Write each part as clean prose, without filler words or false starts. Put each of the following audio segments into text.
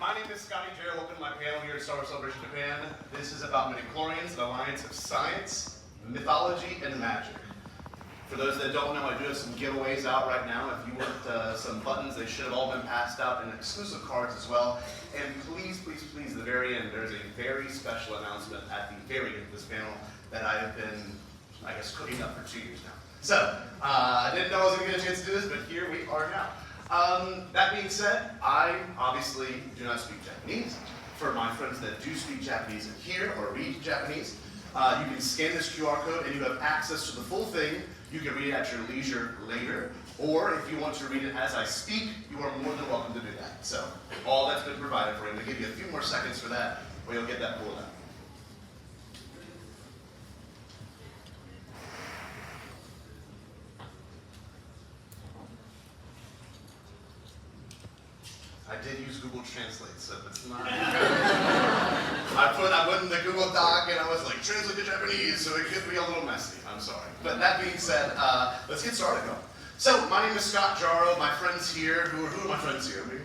My name is Scotty Jayro. Welcome to my panel here at Star Wars Celebration Japan. This is about Midichlorians, an alliance of science, mythology, and magic. For those that don't know, I do have some giveaways out right now. If you want some buttons, they should have all been passed out, and exclusive cards as well. And please, please, please, at the very end, there's a very special announcement at the very end of this panel that I have been, I guess, cooking up for 2 years now. So, I didn't know I was going to get a chance to do this, but here we are now. That being said, I obviously do not speak Japanese. For my friends that do speak Japanese and hear or read Japanese, you can scan this QR code and you have access to the full thing. You can read it at your leisure later, or if you want to read it as I speak, you are more than welcome to do that. So, all that's been provided for you. I'm going to give you a few more seconds for that, or you'll get that pulled out. I did use Google Translate, so it's not. I went in the Google Doc and I was like, translate to Japanese, so it could be a little messy. I'm sorry. But that being said, let's get started going. So, my name is Scott Jayro. My friends here, who are my friends here? They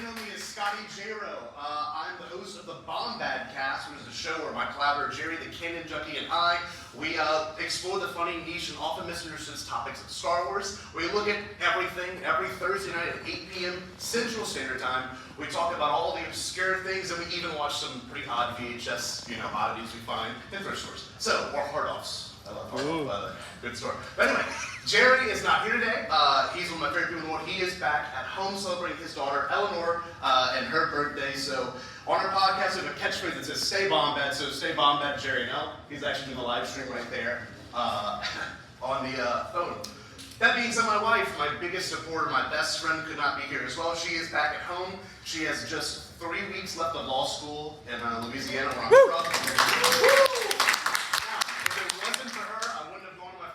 know me as Scotty Jayro. I'm the host of the Bombad Cast, which is a show where my collaborator Jerry, the Canon Junkie, and I, we explore the funny, niche, and often misunderstood topics of Star Wars. We look at everything every Thursday night at 8 p.m. Central Standard Time. We talk about all the obscure things, and we even watch some pretty odd VHS, oddities we find in thrift stores. So, or hard-offs. I love hard-off, good story. But anyway, Jerry is not here today. He's one of my favorite people in the world. He is back at home celebrating his daughter, Eleanor, and her birthday. So, on our podcast, we have a catchphrase that says, stay Bombad, so stay Bombad, Jerry. Now, he's actually doing the live stream right there on the phone. That being said, my wife, my biggest supporter, my best friend, could not be here as well. She is back at home. She has just 3 weeks left of law school in Louisiana, where I'm from.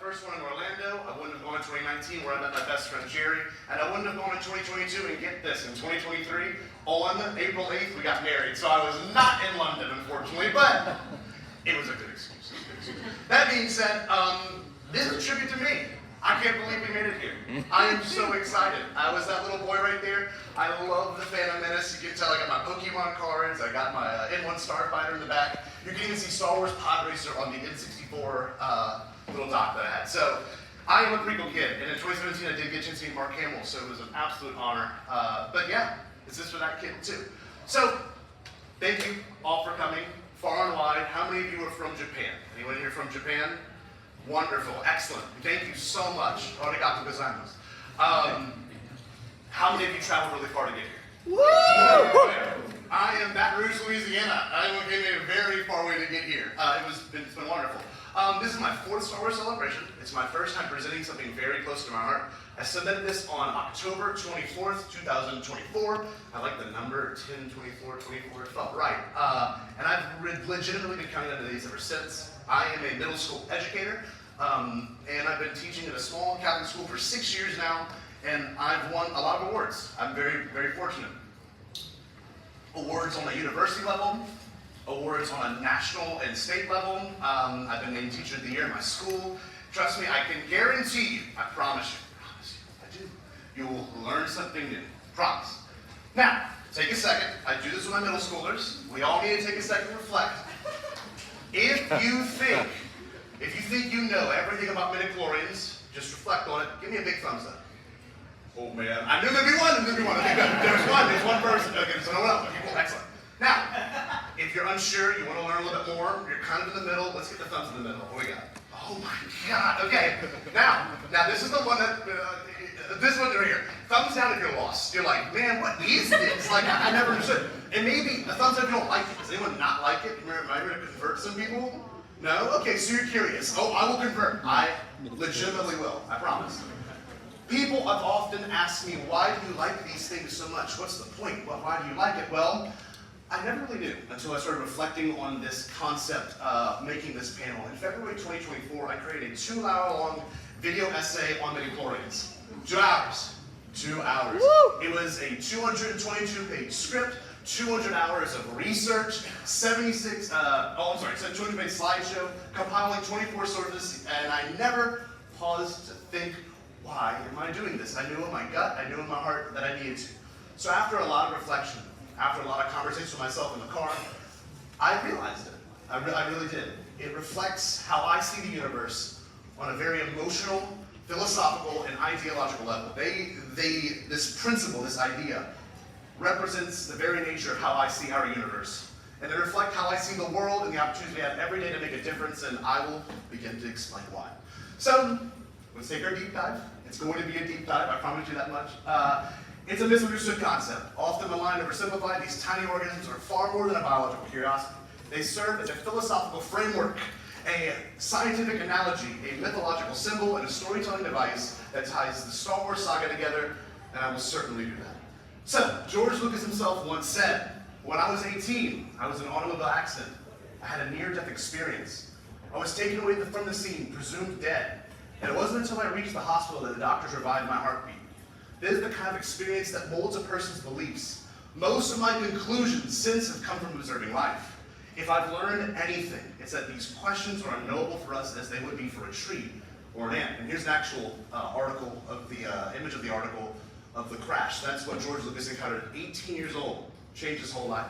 First one in Orlando, I wouldn't have gone in 2019 where I met my best friend Jerry, and I wouldn't have gone in 2022, and get this, in 2023, on April 8th, we got married. So I was not in London, unfortunately, but it was a good excuse. That being said, this is a tribute to me. I can't believe we made it here. I am so excited. I was that little boy right there. I love the Phantom Menace. You can tell I got my Pokemon cards. I got my N1 Starfighter in the back. You can even see Star Wars Pod Racer on the N64 little dock that I had. So, I am a prequel kid, and in 2017 I did get a chance to meet Mark Hamill, so it was an absolute honor. But yeah, it's just for that kid too. So, thank you all for coming, far and wide. How many of you are from Japan? Anyone here from Japan? Wonderful, excellent. Thank you so much. Arigatou gozaimasu. How many of you traveled really far to get here? Woo! I am Baton Rouge, Louisiana. It came a very far way to get here. It's been wonderful. This is my 4th Star Wars celebration. It's my first time presenting something very close to my heart. I submitted this on October 24th, 2024. I like the number 10/24/24. It felt right. And I've legitimately been counting on these ever since. I am a middle school educator, and I've been teaching at a small Catholic school for 6 years now, and I've won a lot of awards. I'm very, very fortunate. Awards on a university level, awards on a national and state level. I've been named Teacher of the Year in my school. Trust me, I can guarantee you, I promise you, I do. You will learn something new, promise. Now, take a second. I do this with my middle schoolers. We all need to take a second to reflect. If you think you know everything about Midichlorians, just reflect on it. Give me a big thumbs up. Oh man, I knew there'd be one. Okay, good. There's one person. Okay, so no one else. Okay, cool, excellent. Now, if you're unsure, you want to learn a little bit more, you're kind of in the middle, let's get the thumbs in the middle. What we got? Oh my God, okay. Now this is the one that, this one right here. Thumbs down if you're lost. You're like, man, what is this? Like, I never understood. And maybe a thumbs up if you don't like it. Does anyone not like it? Am I going to convert some people? No? Okay, so you're curious. Oh, I will convert. I legitimately will, I promise. People have often asked me, why do you like these things so much? What's the point? Well, why do you like it? Well, I never really knew until I started reflecting on this concept making this panel. In February 2024, I created a 2-hour-long video essay on Midichlorians. 2 hours. 2 hours. Woo! It was a 222-page script, 200 hours of research, 200-page slideshow, compiling 24 sources, and I never paused to think, why am I doing this? I knew in my gut, I knew in my heart that I needed to. So after a lot of reflection, after a lot of conversation with myself in the car, I realized it. I really did. It reflects how I see the universe on a very emotional, philosophical, and ideological level. This principle, this idea, represents the very nature of how I see our universe. And they reflect how I see the world and the opportunities we have every day to make a difference, and I will begin to explain why. So, let's take our deep dive. It's going to be a deep dive, I promise you that much. It's a misunderstood concept. Often maligned or oversimplified, these tiny organisms are far more than a biological curiosity. They serve as a philosophical framework, a scientific analogy, a mythological symbol, and a storytelling device that ties the Star Wars saga together, and I will certainly do that. So, George Lucas himself once said, when I was 18, I was in an automobile accident. I had a near-death experience. I was taken away from the scene, presumed dead, and it wasn't until I reached the hospital that the doctors revived my heartbeat. This is the kind of experience that molds a person's beliefs. Most of my conclusions since have come from observing life. If I've learned anything, it's that these questions are unknowable for us as they would be for a tree or an ant. And here's an actual article of the image of the article of the crash. That's what George Lucas encountered at 18 years old, changed his whole life.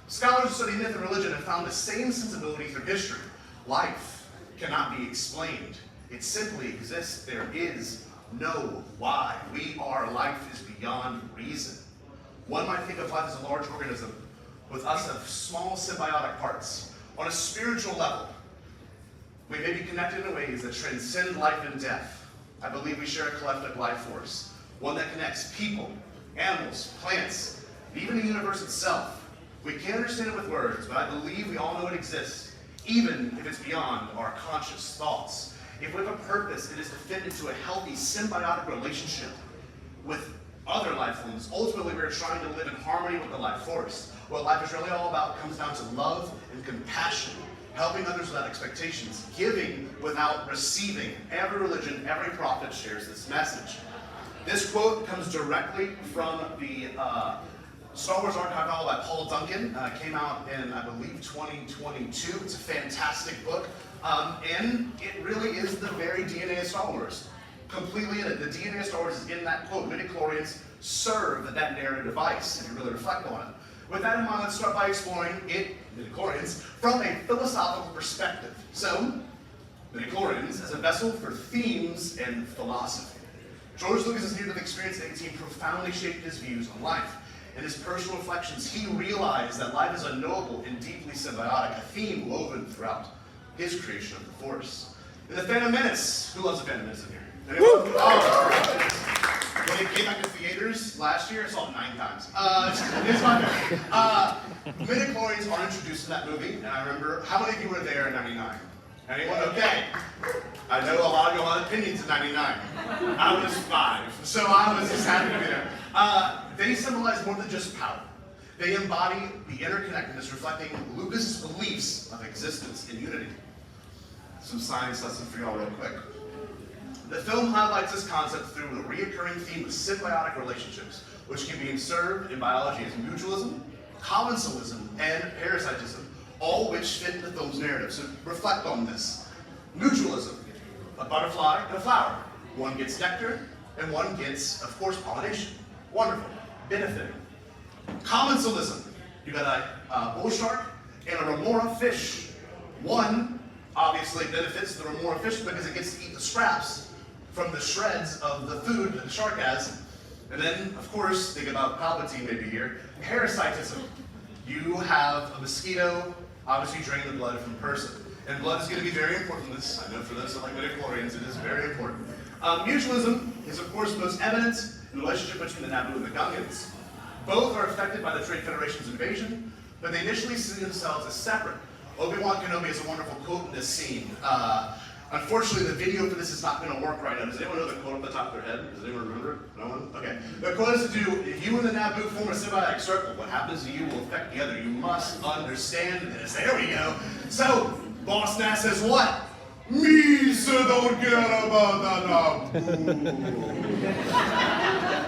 Scholars who study myth and religion have found the same sensibility through history. Life cannot be explained. It simply exists. There is no why. We are, life is beyond reason. One might think of life as a large organism with us of small symbiotic parts. On a spiritual level, we may be connected in ways that transcend life and death. I believe we share a collective life force, one that connects people, animals, plants, and even the universe itself. We can't understand it with words, but I believe we all know it exists, even if it's beyond our conscious thoughts. If we have a purpose, it is to fit into a healthy symbiotic relationship with other life forms. Ultimately, we're trying to live in harmony with the life force. What life is really all about comes down to love and compassion, helping others without expectations, giving without receiving. Every religion, every prophet shares this message. This quote comes directly from the Star Wars archive novel by Paul Duncan. Came out in, I believe, 2022. It's a fantastic book. And it really is the very DNA of Star Wars. Completely in it. The DNA of Star Wars is in that quote. Midichlorians serve that narrative device, if you really reflect on it. With that in mind, let's start by exploring it, Midichlorians, from a philosophical perspective. So, Midichlorians as a vessel for themes and philosophy. George Lucas's near-death experience at 18 profoundly shaped his views on life. In his personal reflections, he realized that life is unknowable and deeply symbiotic, a theme woven throughout his creation of the Force. In the Phantom Menace, who loves the Phantom Menace in here? Anyone? Oh, when it came back to theaters last year, I saw it 9 times. It's my favorite. Midichlorians are introduced in that movie, and I remember, how many of you were there in 99? Anyone? Okay. I know a lot of you had opinions in 99. I was 5, so I was just happy to be there. They symbolize more than just power. They embody the interconnectedness, reflecting Lucas' beliefs of existence and unity. Some science lesson for y'all real quick. The film highlights this concept through a recurring theme of symbiotic relationships, which can be observed in biology as mutualism, commensalism, and parasitism, all which fit the film's narrative. So reflect on this. Mutualism, a butterfly and a flower. One gets nectar, and one gets, of course, pollination. Wonderful, benefiting. Commensalism, you got a bull shark and a remora fish. One obviously benefits the remora fish because it gets to eat the scraps from the shreds of the food that the shark has. And then, of course, think about Palpatine maybe here. Parasitism. You have a mosquito obviously draining the blood from a person. And blood is going to be very important in this. I know for those that like Midichlorians, it is very important. Mutualism is, of course, most evident in the relationship between the Naboo and the Gungans. Both are affected by the Trade Federation's invasion, but they initially see themselves as separate. Obi-Wan Kenobi has a wonderful quote in this scene. Unfortunately, the video for this is not going to work right now. Does anyone know the quote off the top of their head? Does anyone remember it? No one? Okay. The quote is to do, if you and the Naboo form a symbiotic circle, what happens to you will affect the other. You must understand this. There we go. So, Boss Nass says what? Me, so don't get about the Naboo.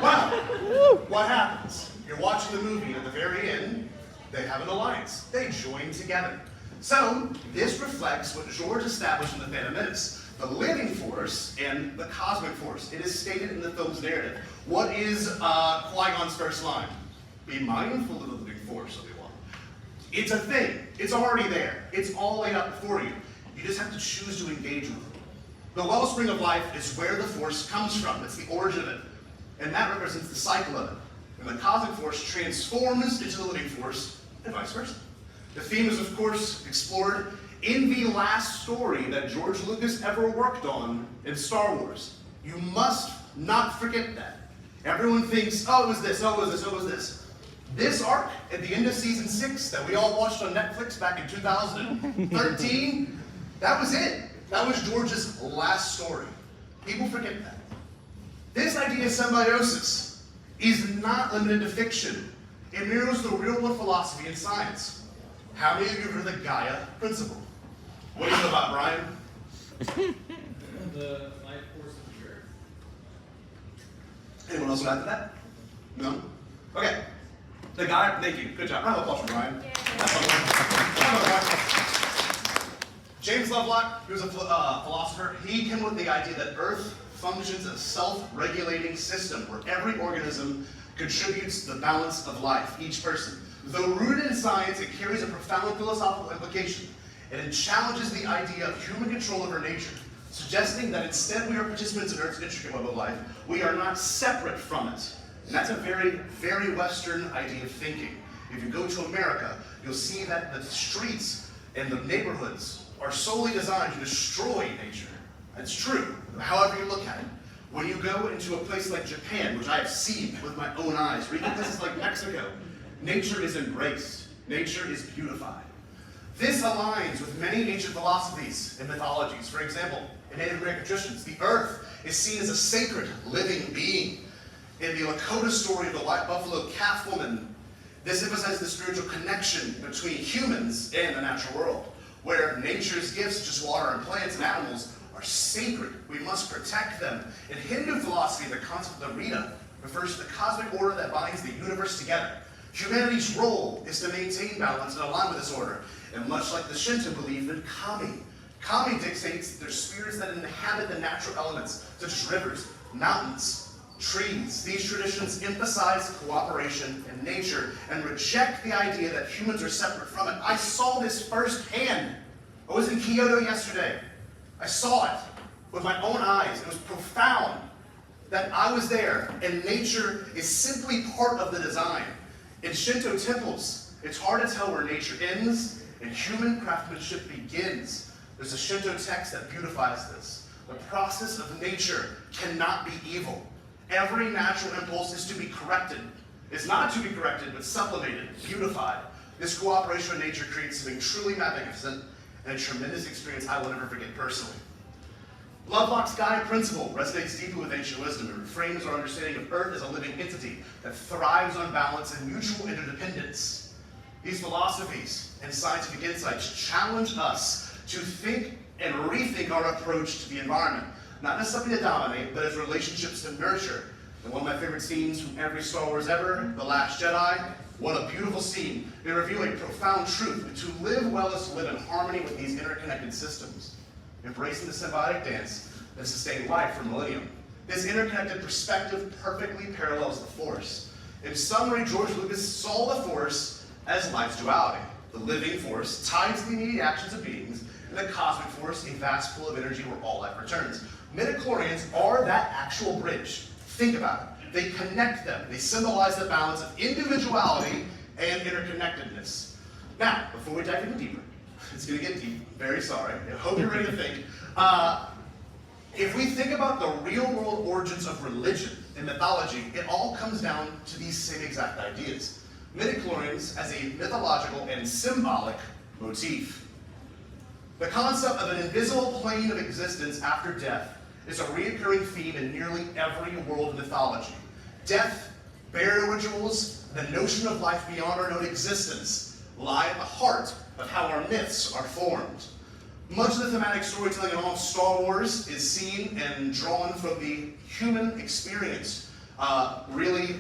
Well, what happens? You're watching the movie, and at the very end, they have an alliance. They join together. So, this reflects what George established in the Phantom Menace, the living force and the cosmic force. It is stated in the film's narrative. What is Qui-Gon's first line? Be mindful of the living force, Obi-Wan. It's a thing. It's already there. It's all laid out before you. You just have to choose to engage with it. The wellspring of life is where the force comes from. It's the origin of it. And that represents the cycle of it. And the cosmic force transforms into the living force, and vice versa. The theme is, of course, explored in the last story that George Lucas ever worked on in Star Wars. You must not forget that. Everyone thinks, oh, it was this, oh, it was this, oh, it was this. This arc at the end of season 6 that we all watched on Netflix back in 2013, that was it. That was George's last story. People forget that. This idea of symbiosis is not limited to fiction. It mirrors the real-world philosophy and science. How many of you have heard the Gaia principle? What do you know about Brian? The life force of the earth. Anyone else want to add to that? No? Okay. The Gaia, thank you. Good job. Round of applause for Brian. James Lovelock, who's a philosopher, he came up with the idea that Earth functions as a self-regulating system where every organism contributes to the balance of life, each person. Though rooted in science, it carries a profound philosophical implication, and it challenges the idea of human control over nature, suggesting that instead we are participants in Earth's intricate web of life, we are not separate from it. And that's a very, very Western idea of thinking. If you go to America, you'll see that the streets and the neighborhoods are solely designed to destroy nature. That's true, however you look at it. When you go into a place like Japan, which I have seen with my own eyes, or even places like Mexico, nature is embraced. Nature is beautified. This aligns with many ancient philosophies and mythologies. For example, in Native American traditions, the earth is seen as a sacred, living being. In the Lakota story of the white buffalo calf woman, this emphasizes the spiritual connection between humans and the natural world, where nature's gifts, such as water and plants and animals, are sacred. We must protect them. In Hindu philosophy, the concept of Rita refers to the cosmic order that binds the universe together. Humanity's role is to maintain balance and align with this order. And much like the Shinto belief in Kami, Kami dictates that there's spirits that inhabit the natural elements, such as rivers, mountains, trees. These traditions emphasize cooperation in nature and reject the idea that humans are separate from it. I saw this firsthand. I was in Kyoto yesterday. I saw it with my own eyes. It was profound that I was there, and nature is simply part of the design. In Shinto temples, it's hard to tell where nature ends and human craftsmanship begins. There's a Shinto text that beautifies this. The process of nature cannot be evil. Every natural impulse is to be corrected. It's not to be corrected, but sublimated, beautified. This cooperation with nature creates something truly magnificent and a tremendous experience I will never forget personally. Lovelock's Gaia principle resonates deeply with ancient wisdom. It reframes our understanding of Earth as a living entity that thrives on balance and mutual interdependence. These philosophies and scientific insights challenge us to think and rethink our approach to the environment, not as something to dominate, but as relationships to nurture. And one of my favorite scenes from every Star Wars ever, The Last Jedi, what a beautiful scene. They reveal a profound truth, that to live well is to live in harmony with these interconnected systems, embracing the symbiotic dance that sustained life for millennia. This interconnected perspective perfectly parallels the Force. In summary, George Lucas saw the Force as life's duality. The living force tied to the immediate actions of beings, and the cosmic force, a vast pool of energy where all life returns. Midichlorians are that actual bridge. Think about it. They connect them. They symbolize the balance of individuality and interconnectedness. Now, before we dive in deeper, it's going to get deep. Very sorry. I hope you're ready to think. If we think about the real-world origins of religion and mythology, it all comes down to these same exact ideas. Midichlorians as a mythological and symbolic motif. The concept of an invisible plane of existence after death is a recurring theme in nearly every world mythology. Death, burial rituals, the notion of life beyond our known existence lie at the heart of how our myths are formed. Much of the thematic storytelling in all of Star Wars is seen and drawn from the human experience, really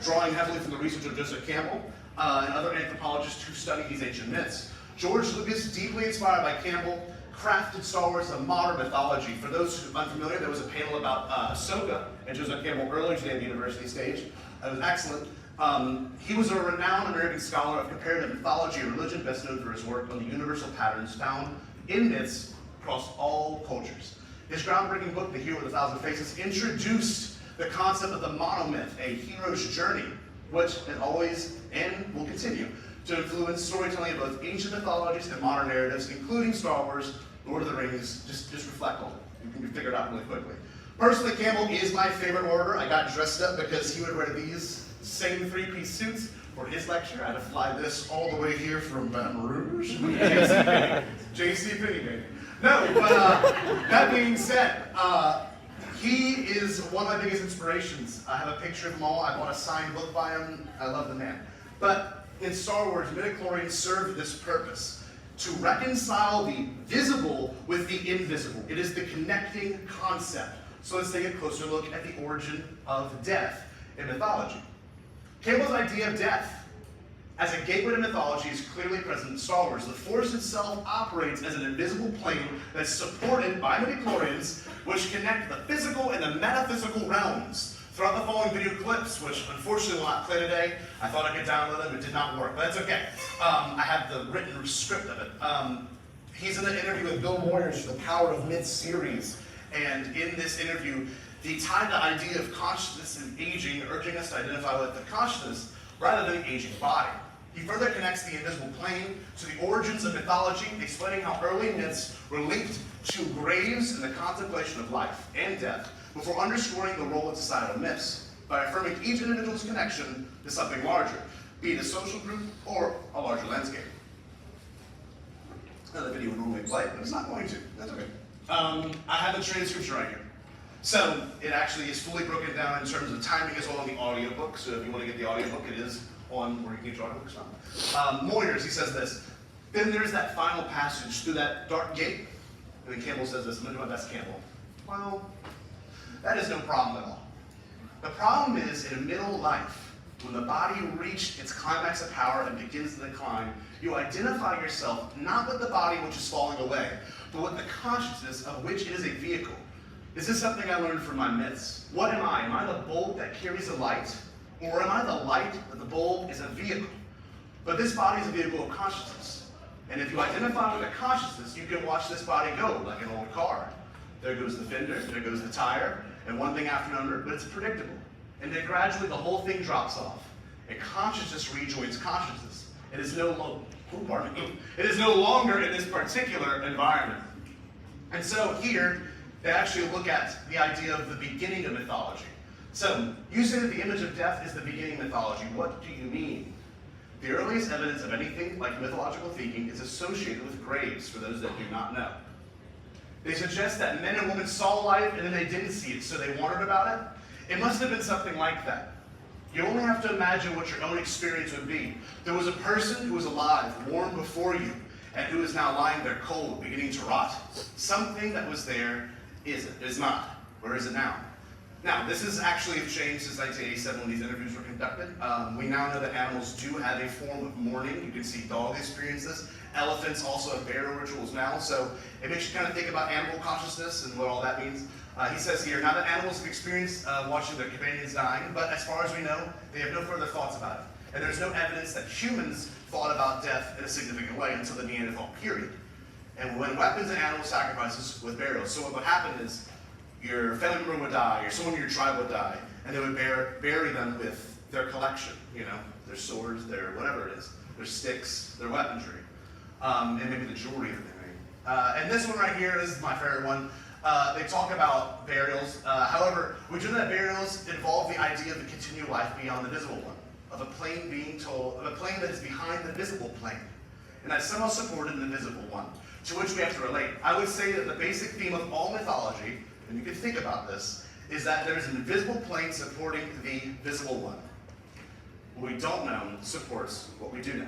drawing heavily from the research of Joseph Campbell and other anthropologists who study these ancient myths. George Lucas, deeply inspired by Campbell, crafted Star Wars a modern mythology. For those who are unfamiliar, there was a panel about Ahsoka and Joseph Campbell earlier today on the university stage. It was excellent. He was a renowned American scholar of comparative mythology and religion, best known for his work on the universal patterns found in myths across all cultures. His groundbreaking book, The Hero with a Thousand Faces, introduced the concept of the monomyth, a hero's journey, which has always and will continue to influence storytelling of both ancient mythologies and modern narratives, including Star Wars, Lord of the Rings. Just reflect on it. You can figure it out really quickly. Personally, Campbell is my favorite orator. I got dressed up because he would wear these same three-piece suits for his lecture. I had to fly this all the way here from Baton Rouge. JCPenney, baby. No, but that being said, he is one of my biggest inspirations. I have a picture of him all. I bought a signed book by him. I love the man. But in Star Wars, Midichlorians serve this purpose, to reconcile the visible with the invisible. It is the connecting concept. So let's take a closer look at the origin of death in mythology. Campbell's idea of death as a gateway to mythology is clearly present in Star Wars. The Force itself operates as an invisible plane that's supported by Midichlorians, which connect the physical and the metaphysical realms. Throughout the following video clips, which unfortunately will not play today, I thought I could download them, it did not work, but that's okay. I have the written script of it. He's in an interview with Bill Moyers for the Power of Myth series, and in this interview, he tied the idea of consciousness and aging, urging us to identify with the consciousness rather than the aging body. He further connects the invisible plane to the origins of mythology, explaining how early myths were linked to graves and the contemplation of life and death, before underscoring the role of societal myths, by affirming each individual's connection to something larger, be it a social group or a larger landscape. Now the video would normally play, but it's not going to. That's okay. I have the transcription right here. So it actually is fully broken down in terms of timing as well on the audiobook. So if you want to get the audiobook, it is on where you can get your audiobooks from. Moyers, he says this. Then there's that final passage through that dark gate. And then Campbell says this. I'm going to do my best, Campbell. Well, that is no problem at all. The problem is in middle life, when the body reached its climax of power and begins to decline, you identify yourself not with the body which is falling away, but with the consciousness of which it is a vehicle. Is this something I learned from my myths? What am I? Am I the bulb that carries the light? Or am I the light that the bulb is a vehicle? But this body is a vehicle of consciousness. And if you identify with the consciousness, you can watch this body go like an old car. There goes the fender, there goes the tire, and one thing after another, but it's predictable. And then gradually the whole thing drops off. And consciousness rejoins consciousness. It is no longer in this particular environment. And so here, they actually look at the idea of the beginning of mythology. So, you say that the image of death is the beginning of mythology. What do you mean? The earliest evidence of anything like mythological thinking is associated with graves, for those that do not know. They suggest that men and women saw life and then they didn't see it, so they wondered about it. It must have been something like that. You only have to imagine what your own experience would be. There was a person who was alive, warm before you, and who is now lying there cold, beginning to rot. Something that was there is not. Where is it now? Now, this is actually changed since 1987 when these interviews were conducted. We now know that animals do have a form of mourning. You can see dogs experience this. Elephants also have burial rituals now, so it makes you kind of think about animal consciousness and what all that means. He says here, now that animals have experienced watching their companions dying, but as far as we know, they have no further thoughts about it. And there's no evidence that humans thought about death in a significant way until the Neanderthal period. And when weapons and animal sacrifices with burials, so what would happen is your family member would die, or someone in your tribe would die, and they would bury them with their collection, you know, their swords, their whatever it is, their sticks, their weaponry, and maybe the jewelry that they made. And this one right here, this is my favorite one. They talk about burials. However, we do know that burials involve the idea of a continued life beyond the visible one, of a plane that is behind the visible plane, and that's somehow supported in the visible one, to which we have to relate. I would say that the basic theme of all mythology, and you can think about this, is that there is an invisible plane supporting the visible one. What we don't know supports what we do know.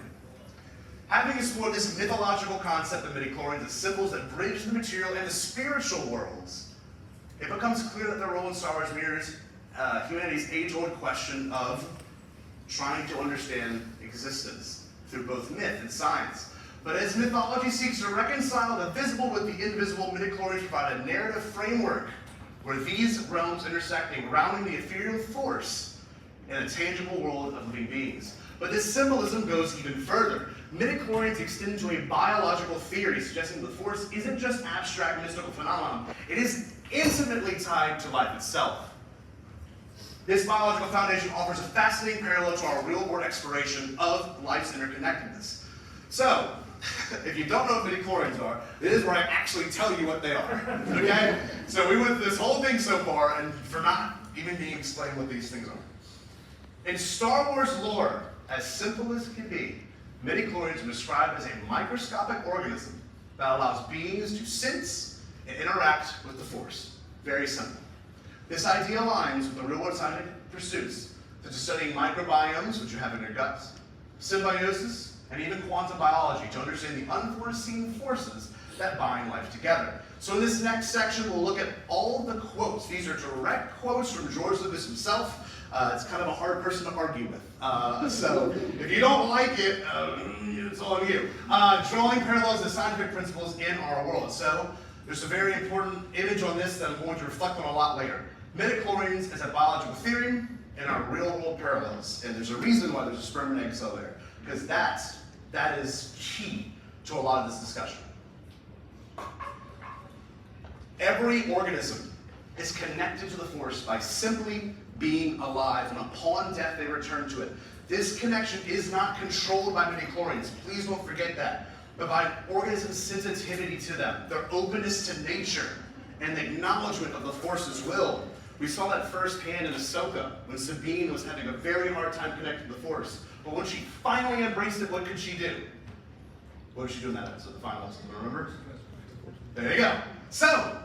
Having explored this mythological concept of midichlorians as symbols that bridge the material and the spiritual worlds, it becomes clear that their role in Star Wars mirrors humanity's age-old question of trying to understand existence through both myth and science. But as mythology seeks to reconcile the visible with the invisible, Midichlorians provide a narrative framework where these realms intersect, grounding the ethereal force in a tangible world of living beings. But this symbolism goes even further. Midichlorians extend to a biological theory, suggesting the force isn't just abstract mystical phenomenon, it is intimately tied to life itself. This biological foundation offers a fascinating parallel to our real-world exploration of life's interconnectedness. So, if you don't know what Midichlorians are, this is where I actually tell you what they are, okay? So we went through this whole thing so far, and for not even being explained what these things are. In Star Wars lore, as simple as it can be, Midichlorians are described as a microscopic organism that allows beings to sense and interact with the Force. Very simple. This idea aligns with the real-world scientific pursuits, such as studying microbiomes, which you have in your guts, symbiosis, and even quantum biology to understand the unforeseen forces that bind life together. So in this next section, we'll look at all the quotes. These are direct quotes from George Lucas himself. It's kind of a hard person to argue with. So if you don't like it, it's on you. Drawing parallels to scientific principles in our world. So there's a very important image on this that I'm going to reflect on a lot later. Midichlorians is a biological theory and our real-world parallels. And there's a reason why there's a sperm and egg cell there. Because that is key to a lot of this discussion. Every organism is connected to the Force by simply being alive, and upon death they return to it. This connection is not controlled by midichlorians. Please don't forget that. But by organisms' sensitivity to them, their openness to nature, and the acknowledgement of the Force's will. We saw that firsthand in Ahsoka, when Sabine was having a very hard time connecting to the Force. But when she finally embraced it, what could she do? What did she do in that episode, the final episode? Remember? There you go. So,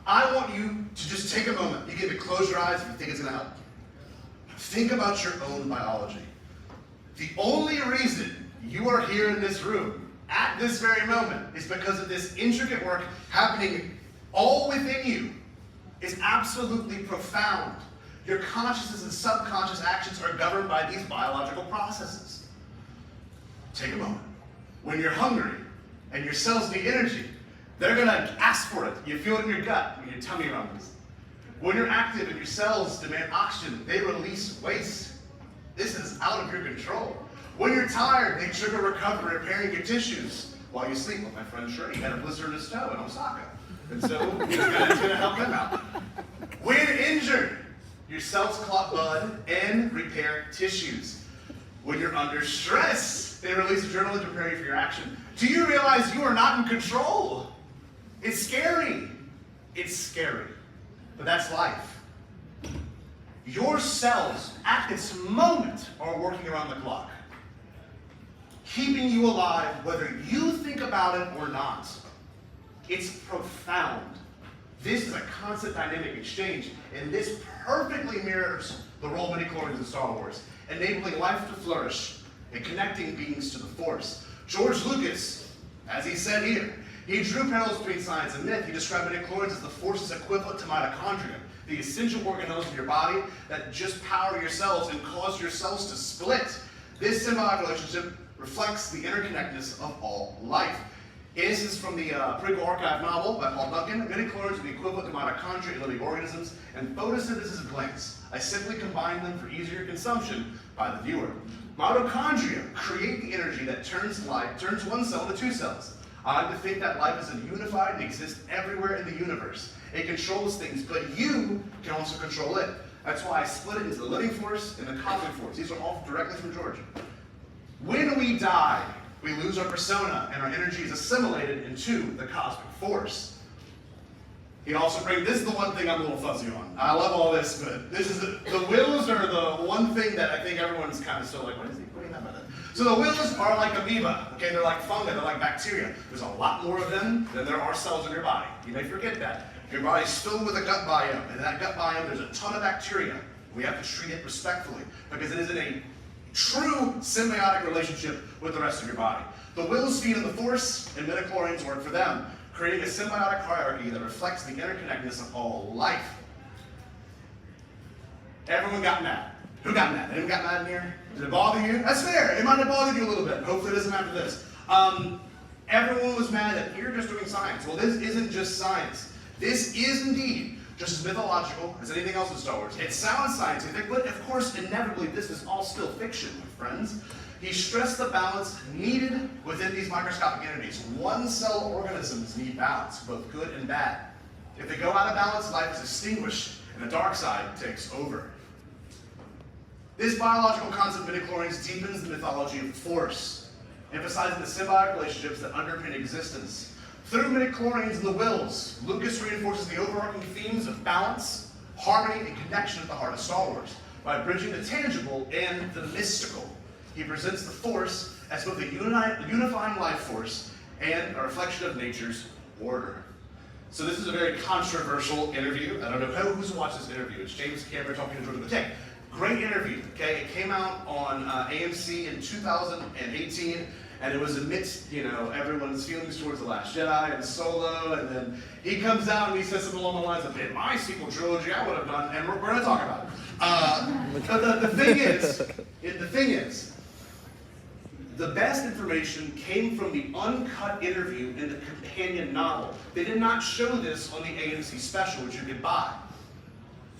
I want you to just take a moment. You get to close your eyes if you think it's going to help. Think about your own biology. The only reason you are here in this room at this very moment is because of this intricate work happening all within you. It's absolutely profound. Your consciousness and subconscious actions are governed by these biological processes. Take a moment. When you're hungry and your cells need energy, they're going to ask for it. You feel it in your gut when your tummy rumbles. When you're active and your cells demand oxygen, they release waste. This is out of your control. When you're tired, they trigger recovery, repairing your tissues. While you sleep, with my friend Sherry had a blizzard in his toe in Osaka. And so it's going to help him out. When injured, your cells clot blood and repair tissues. When you're under stress, they release adrenaline to prepare you for your action. Do you realize you are not in control? It's scary. It's scary. But that's life. Your cells, at this moment, are working around the clock, keeping you alive whether you think about it or not. It's profound. This is a constant dynamic exchange, and this perfectly mirrors the role of midichlorians in Star Wars, enabling life to flourish and connecting beings to the Force. George Lucas, as he said here, he drew parallels between science and myth. He described midichlorians as the Force's equivalent to mitochondria, the essential organelles of your body that just power your cells and cause your cells to split. This symbiotic relationship reflects the interconnectedness of all life. This is from the prequel archive novel by Paul Duncan. Midichlorians are the equivalent to mitochondria in living organisms, and photosynthesis is blanks. I simply combine them for easier consumption by the viewer. Mitochondria create the energy that turns one cell into two cells. I like to think that life is unified and exists everywhere in the universe. It controls things, but you can also control it. That's why I split it into the living force and the cosmic force. These are all directly from George. When we die, we lose our persona and our energy is assimilated into the cosmic force. He also brings, this is the one thing I'm a little fuzzy on. I love all this, but this is the wills are the one thing that I think everyone's kind of still like, what do you mean by that? So the wills are like amoeba, okay? They're like fungi, they're like bacteria. There's a lot more of them than there are cells in your body. You may forget that. Your body's filled with a gut biome, and in that gut biome there's a ton of bacteria. We have to treat it respectfully because it is in a true symbiotic relationship with the rest of your body. The wills feed on the Force, and midichlorians work for them, creating a symbiotic hierarchy that reflects the interconnectedness of all life. Everyone got mad. Who got mad? Anyone got mad in here? Did it bother you? That's fair. It might have bothered you a little bit. Hopefully it doesn't after this. Everyone was mad that you're just doing science. Well, this isn't just science. This is indeed just as mythological as anything else in Star Wars. It sounds scientific, but of course, inevitably, this is all still fiction, my friends. He stressed the balance needed within these microscopic entities. One-cell organisms need balance, both good and bad. If they go out of balance, life is extinguished, and the dark side takes over. This biological concept of midichlorians deepens the mythology of force, emphasizing the symbiotic relationships that underpin existence. Through midichlorians and the wills, Lucas reinforces the overarching themes of balance, harmony, and connection at the heart of Star Wars by bridging the tangible and the mystical. He presents the Force as both a unifying life force and a reflection of nature's order. So this is a very controversial interview. I don't know who's watched this interview. It's James Cameron talking to George Lucas. Great interview, okay? It came out on AMC in 2018, and it was amidst, everyone's feelings towards The Last Jedi and Solo, and then he comes out and he says something along the lines of, in my sequel trilogy, I would have done, and we're going to talk about it. The thing is, the best information came from the uncut interview in the companion novel. They did not show this on the AMC special, which you could buy.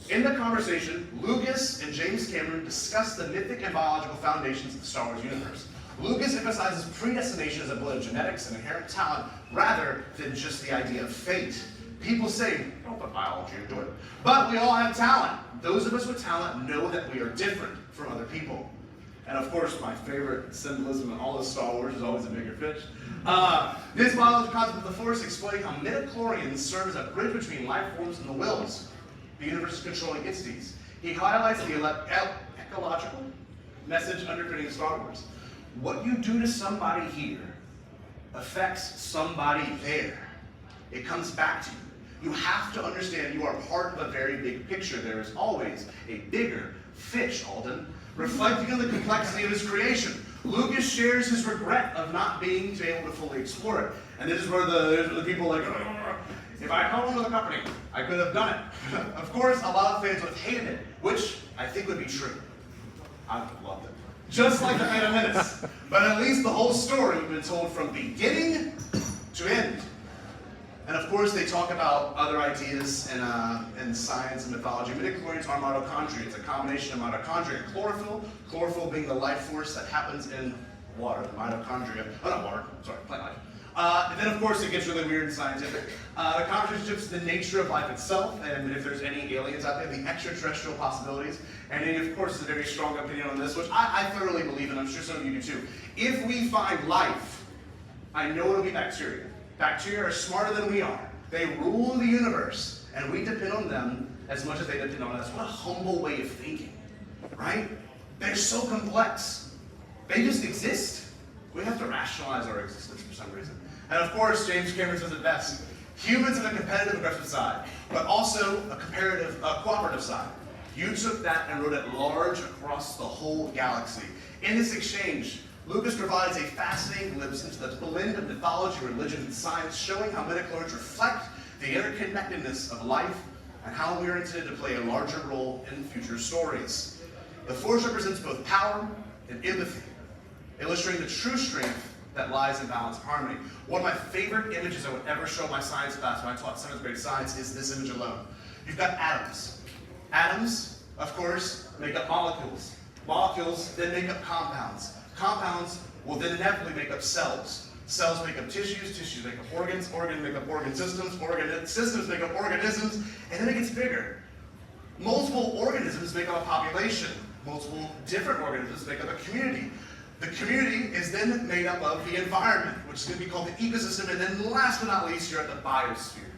In the conversation, Lucas and James Cameron discussed the mythic and biological foundations of the Star Wars universe. Lucas emphasizes predestination as a blend of genetics and inherent talent, rather than just the idea of fate. People say, don't put biology into it. But we all have talent. Those of us with talent know that we are different from other people. And of course, my favorite symbolism in all of Star Wars is always a bigger fish. This biological concept of the Force explaining how midichlorians serve as a bridge between life forms and the wills, the universe's controlling entities. He highlights the ecological message underpinning Star Wars. What you do to somebody here affects somebody there. It comes back to you. You have to understand you are part of a very big picture. There is always a bigger fish, Alden, reflecting on the complexity of his creation. Lucas shares his regret of not being able to fully explore it. And this is where the people are like, if I called him with a company, I could have done it. Of course, a lot of fans would have hated it, which I think would be true. I would have loved it. Just like the Phantom Menace. But at least the whole story would have been told from beginning to end. And of course, they talk about other ideas in science and mythology. Midichlorians are mitochondria. It's a combination of mitochondria and chlorophyll. Chlorophyll being the life force that happens in water, the mitochondria. Oh, not water. Sorry, plant life. And then, of course, it gets really weird and scientific. The conversation is the nature of life itself, and if there's any aliens out there, the extraterrestrial possibilities. And he, of course, has a very strong opinion on this, which I thoroughly believe in. I'm sure some of you do too. If we find life, I know it'll be bacteria. Bacteria are smarter than we are. They rule the universe, and we depend on them as much as they depend on us. What a humble way of thinking, right? They're so complex. They just exist. We have to rationalize our existence for some reason. And of course, James Cameron says it best. Humans have a competitive, aggressive side, but also a cooperative side. You took that and wrote it large across the whole galaxy. In this exchange, Lucas provides a fascinating glimpse into the blend of mythology, religion, and science, showing how midichlorians reflect the interconnectedness of life and how we are intended to play a larger role in future stories. The Force represents both power and empathy, illustrating the true strength that lies in balance and harmony. One of my favorite images I would ever show my science class when I taught 7th grade science is this image alone. You've got atoms. Atoms, of course, make up molecules. Molecules then make up compounds. Compounds will then inevitably make up cells. Cells make up tissues, tissues make up organs, organs make up organ systems make up organisms, and then it gets bigger. Multiple organisms make up a population. Multiple different organisms make up a community. The community is then made up of the environment, which is going to be called the ecosystem, and then last but not least, you're at the biosphere.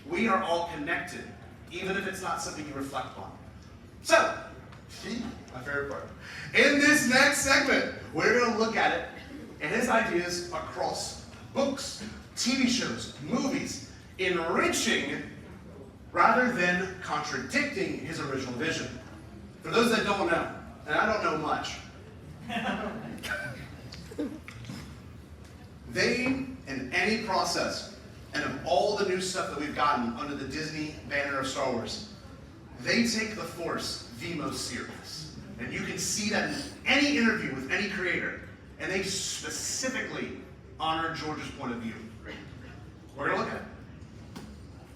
We are all connected, even if it's not something you reflect on. So, my favorite part. In this next segment, we're going to look at it and his ideas across books, TV shows, movies, enriching rather than contradicting his original vision. For those that don't know, and I don't know much, they, in any process, and of all the new stuff that we've gotten under the Disney banner of Star Wars, they take the Force the most serious. And you can see that in any interview with any creator. And they specifically honor George's point of view. We're going to look at it.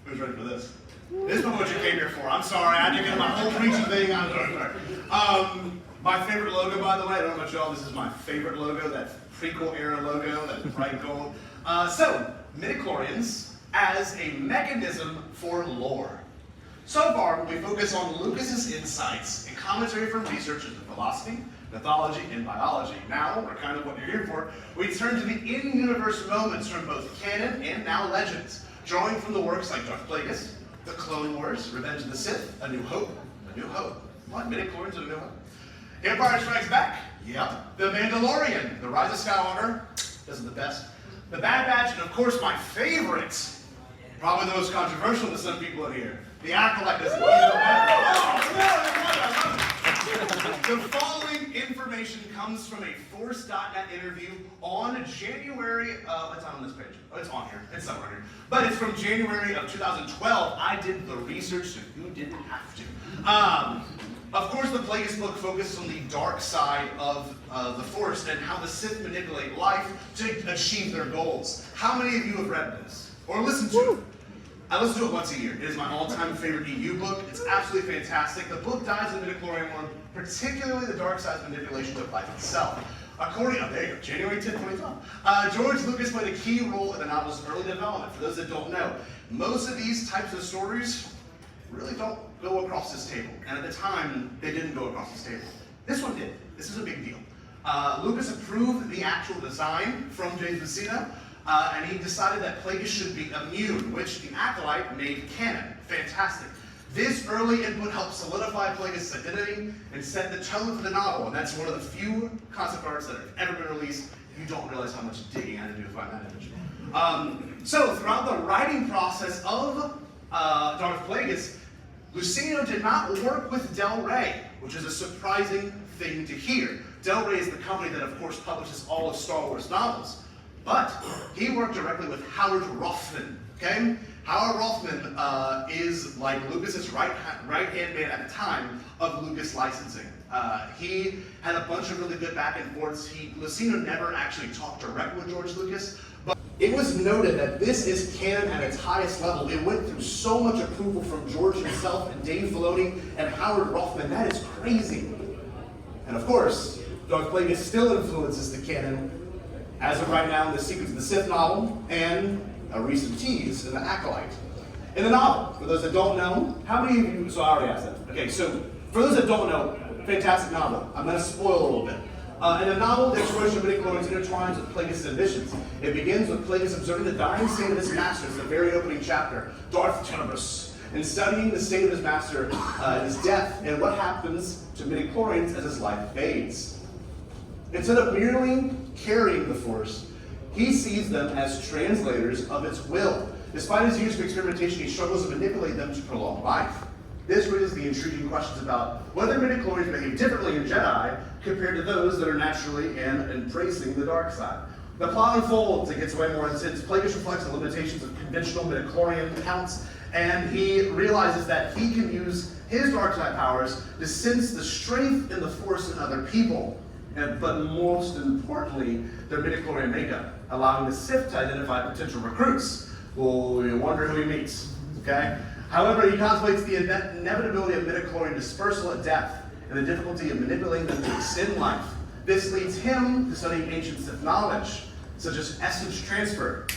Who's ready for this? This is not what you came here for. I'm sorry, I didn't get my whole preaching thing. I'm sorry. My favorite logo, by the way, I don't know about y'all, this is my favorite logo, that prequel era logo, that bright gold. So, Midichlorians as a mechanism for lore. So far, we focus on Lucas's insights and commentary from researchers in philosophy, mythology, and biology. Now, we're kind of what you're here for, we turn to the in-universe moments from both canon and now legends, drawing from the works like Darth Plagueis, The Clone Wars, Revenge of the Sith, A New Hope. A New Hope? What? Midichlorians and A New Hope? Empire Strikes Back. Yep. The Mandalorian. The Rise of Skywalker. This is the best. The Bad Batch, and of course my favorite, probably the most controversial to some people in here, the Acolyte doesn't even The following information comes from a Force.net interview on January, it's on this page. Oh, it's on here. It's somewhere here. But it's from January of 2012. I did the research, so who didn't have to? Of course, the Plagueis book focuses on the dark side of the Force and how the Sith manipulate life to achieve their goals. How many of you have read this? Or listened to it? I listen to it once a year. It is my all-time favorite EU book. It's absolutely fantastic. The book dives into Midichlorian lore, particularly the dark side manipulation of life itself. According, there you go, January 10th, 2012. George Lucas played a key role in the novel's early development. For those that don't know, most of these types of stories really don't go across this table. And at the time, they didn't go across this table. This one did. This is a big deal. Lucas approved the actual design from James Messina, and he decided that Plagueis should be immune, which the Acolyte made canon. Fantastic. This early input helped solidify Plagueis' identity and set the tone for the novel, and that's one of the few concept arts that have ever been released. You don't realize how much digging I had to do to find that image. So throughout the writing process of Darth Plagueis, Lucino did not work with Del Rey, which is a surprising thing to hear. Del Rey is the company that, of course, publishes all of Star Wars novels. But he worked directly with Howard Rothman, okay? Howard Rothman is like Lucas's right-hand man at the time of Lucas licensing. He had a bunch of really good back and forths. Lucino never actually talked directly with George Lucas, but it was noted that this is canon at its highest level. It went through so much approval from George himself and Dave Filoni and Howard Rothman. That is crazy. And of course, Darth Plagueis still influences the canon as of right now in the Secrets of the Sith novel and a recent tease in the Acolyte. In the novel, for those that don't know, how many of you, so I already asked that. Okay, so for those that don't know, fantastic novel. I'm going to spoil a little bit. In the novel, the exploration of Midichlorians intertwines with Plagueis' ambitions. It begins with Plagueis observing the dying state of his master. It's the very opening chapter, Darth Tenebrous, and studying the state of his master, his death, and what happens to Midichlorians as his life fades. Instead of merely carrying the Force, he sees them as translators of its will. Despite his years of experimentation, he struggles to manipulate them to prolong life. This raises the intriguing questions about whether Midichlorians behave differently in Jedi compared to those that are naturally and embracing the dark side. The plot unfolds, it gets way more intense. Plagueis reflects the limitations of conventional Midichlorian accounts, and he realizes that he can use his dark side powers to sense the strength in the Force in other people. But most importantly, their Midichlorian makeup, allowing the Sith to identify potential recruits. Well, you wonder who he meets, okay? However, he contemplates the inevitability of Midichlorian dispersal at death and the difficulty of manipulating them to extend life. This leads him to studying ancient Sith knowledge, such as essence transfer.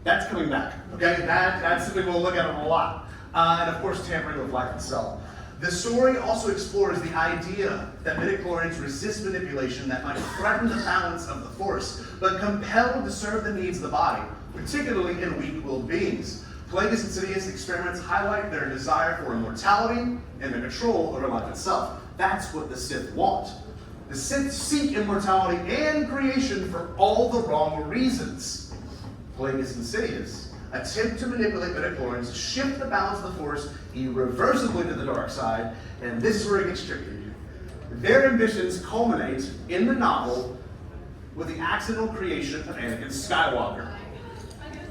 That's coming back, okay? That's something we'll look at a lot. And of course, tampering with life itself. The story also explores the idea that Midichlorians resist manipulation that might threaten the balance of the Force, but compelled to serve the needs of the body, particularly in weak-willed beings. Plagueis and Sidious experiments highlight their desire for immortality and the control over life itself. That's what the Sith want. The Sith seek immortality and creation for all the wrong reasons. Plagueis and Sidious attempt to manipulate Midichlorians to shift the balance of the Force irreversibly to the dark side, and this is where it gets tricky. Their ambitions culminate in the novel with the accidental creation of Anakin Skywalker,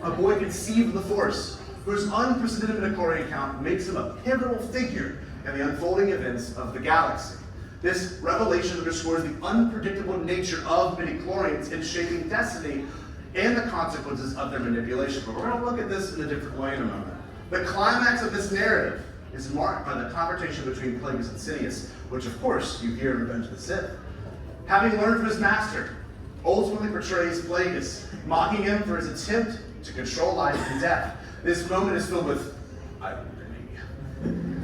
a boy conceived of the Force, whose unprecedented midichlorian count makes him a pivotal figure in the unfolding events of the galaxy. This revelation underscores the unpredictable nature of midichlorians in shaping destiny and the consequences of their manipulation. But we're going to look at this in a different way in a moment. The climax of this narrative is marked by the confrontation between Plagueis and Sidious, which of course you hear in Revenge of the Sith. Having learned from his master, ultimately portrays Plagueis, mocking him for his attempt to control life and death. This moment is filled with irony.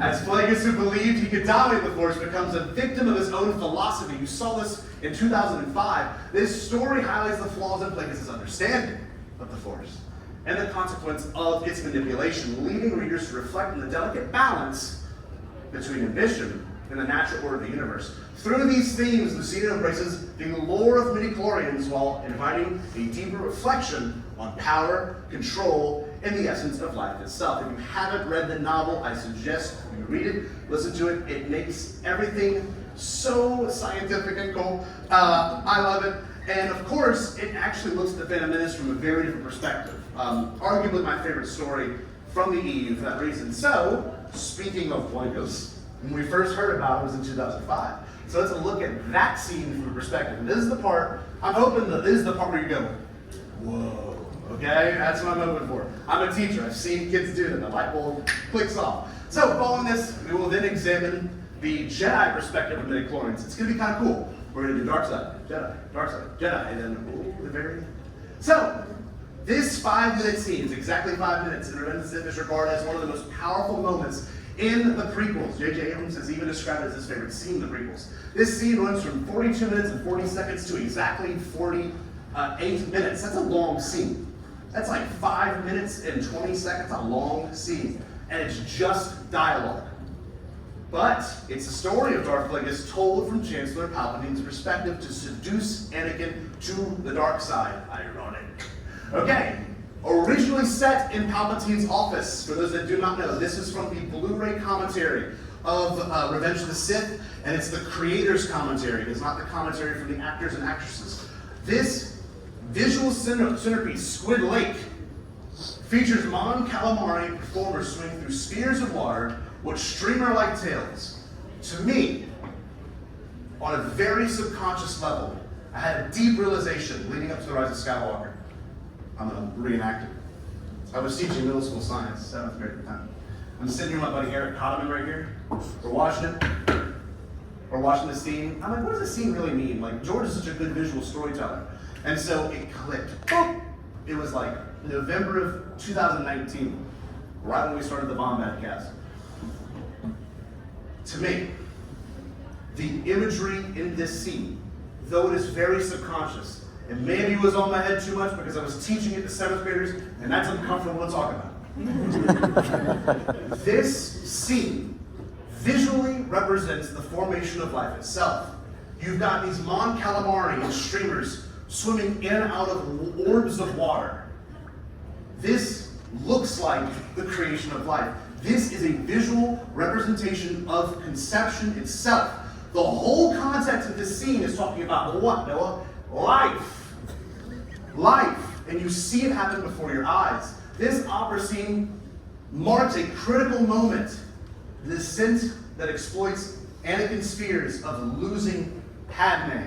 As Plagueis, who believed he could dominate the Force, becomes a victim of his own philosophy. You saw this in 2005. This story highlights the flaws in Plagueis' understanding of the Force and the consequence of its manipulation, leading readers to reflect on the delicate balance between ambition and the natural order of the universe. Through these themes, Lucina embraces the lore of Midi-chlorians while inviting a deeper reflection on power, control, and the essence of life itself. If you haven't read the novel, I suggest you read it, listen to it. It makes everything so scientific and cool. I love it. And of course, it actually looks at the Phantom Menace from a very different perspective. Arguably my favorite story from the EU for that reason. So, speaking of Plagueis, when we first heard about it was in 2005. So let's look at that scene from a perspective. And this is the part, I'm hoping that this is the part where you go, whoa, okay? That's what I'm hoping for. I'm a teacher, I've seen kids do that, the light bulb clicks off. So following this, we will then examine the Jedi perspective of Midichlorians. It's gonna be kind of cool. We're gonna do dark side, Jedi, and then, ooh, the very end. So, this 5-minute scene is exactly 5 minutes, and Revenge of the Sith is regarded as one of the most powerful moments in the prequels. J.J. Abrams has even described it as his favorite scene in the prequels. This scene runs from 42 minutes and 40 seconds to exactly 48 minutes. That's a long scene. That's like 5 minutes and 20 seconds, a long scene. And it's just dialogue. But it's the story of Darth Plagueis told from Chancellor Palpatine's perspective to seduce Anakin to the dark side. Ironic. Okay. Originally set in Palpatine's office. For those that do not know, this is from the Blu-ray commentary of Revenge of the Sith, and it's the creator's commentary. It's not the commentary from the actors and actresses. This visual centerpiece, Squid Lake, features Mon Calamari performers swimming through spheres of water with streamer-like tails. To me, on a very subconscious level, I had a deep realization leading up to the Rise of Skywalker. I'm going to reenact it. I was teaching middle school science, 7th grade at the time. I'm sitting here with my buddy Eric Cotterman right here. We're watching it. We're watching this scene. I'm like, what does this scene really mean? Like, George is such a good visual storyteller. And so it clicked. Boom! It was like November of 2019, right when we started the Bombad cast. To me, the imagery in this scene, though it is very subconscious, and maybe it was on my head too much because I was teaching it to 7th graders, and that's uncomfortable to talk about. This scene visually represents the formation of life itself. You've got these Mon Calamari and streamers swimming in and out of orbs of water. This looks like the creation of life. This is a visual representation of conception itself. The whole context of this scene is talking about what, Noah? Life. Life. And you see it happen before your eyes. This opera scene marks a critical moment. The descent that exploits Anakin's fears of losing Padme.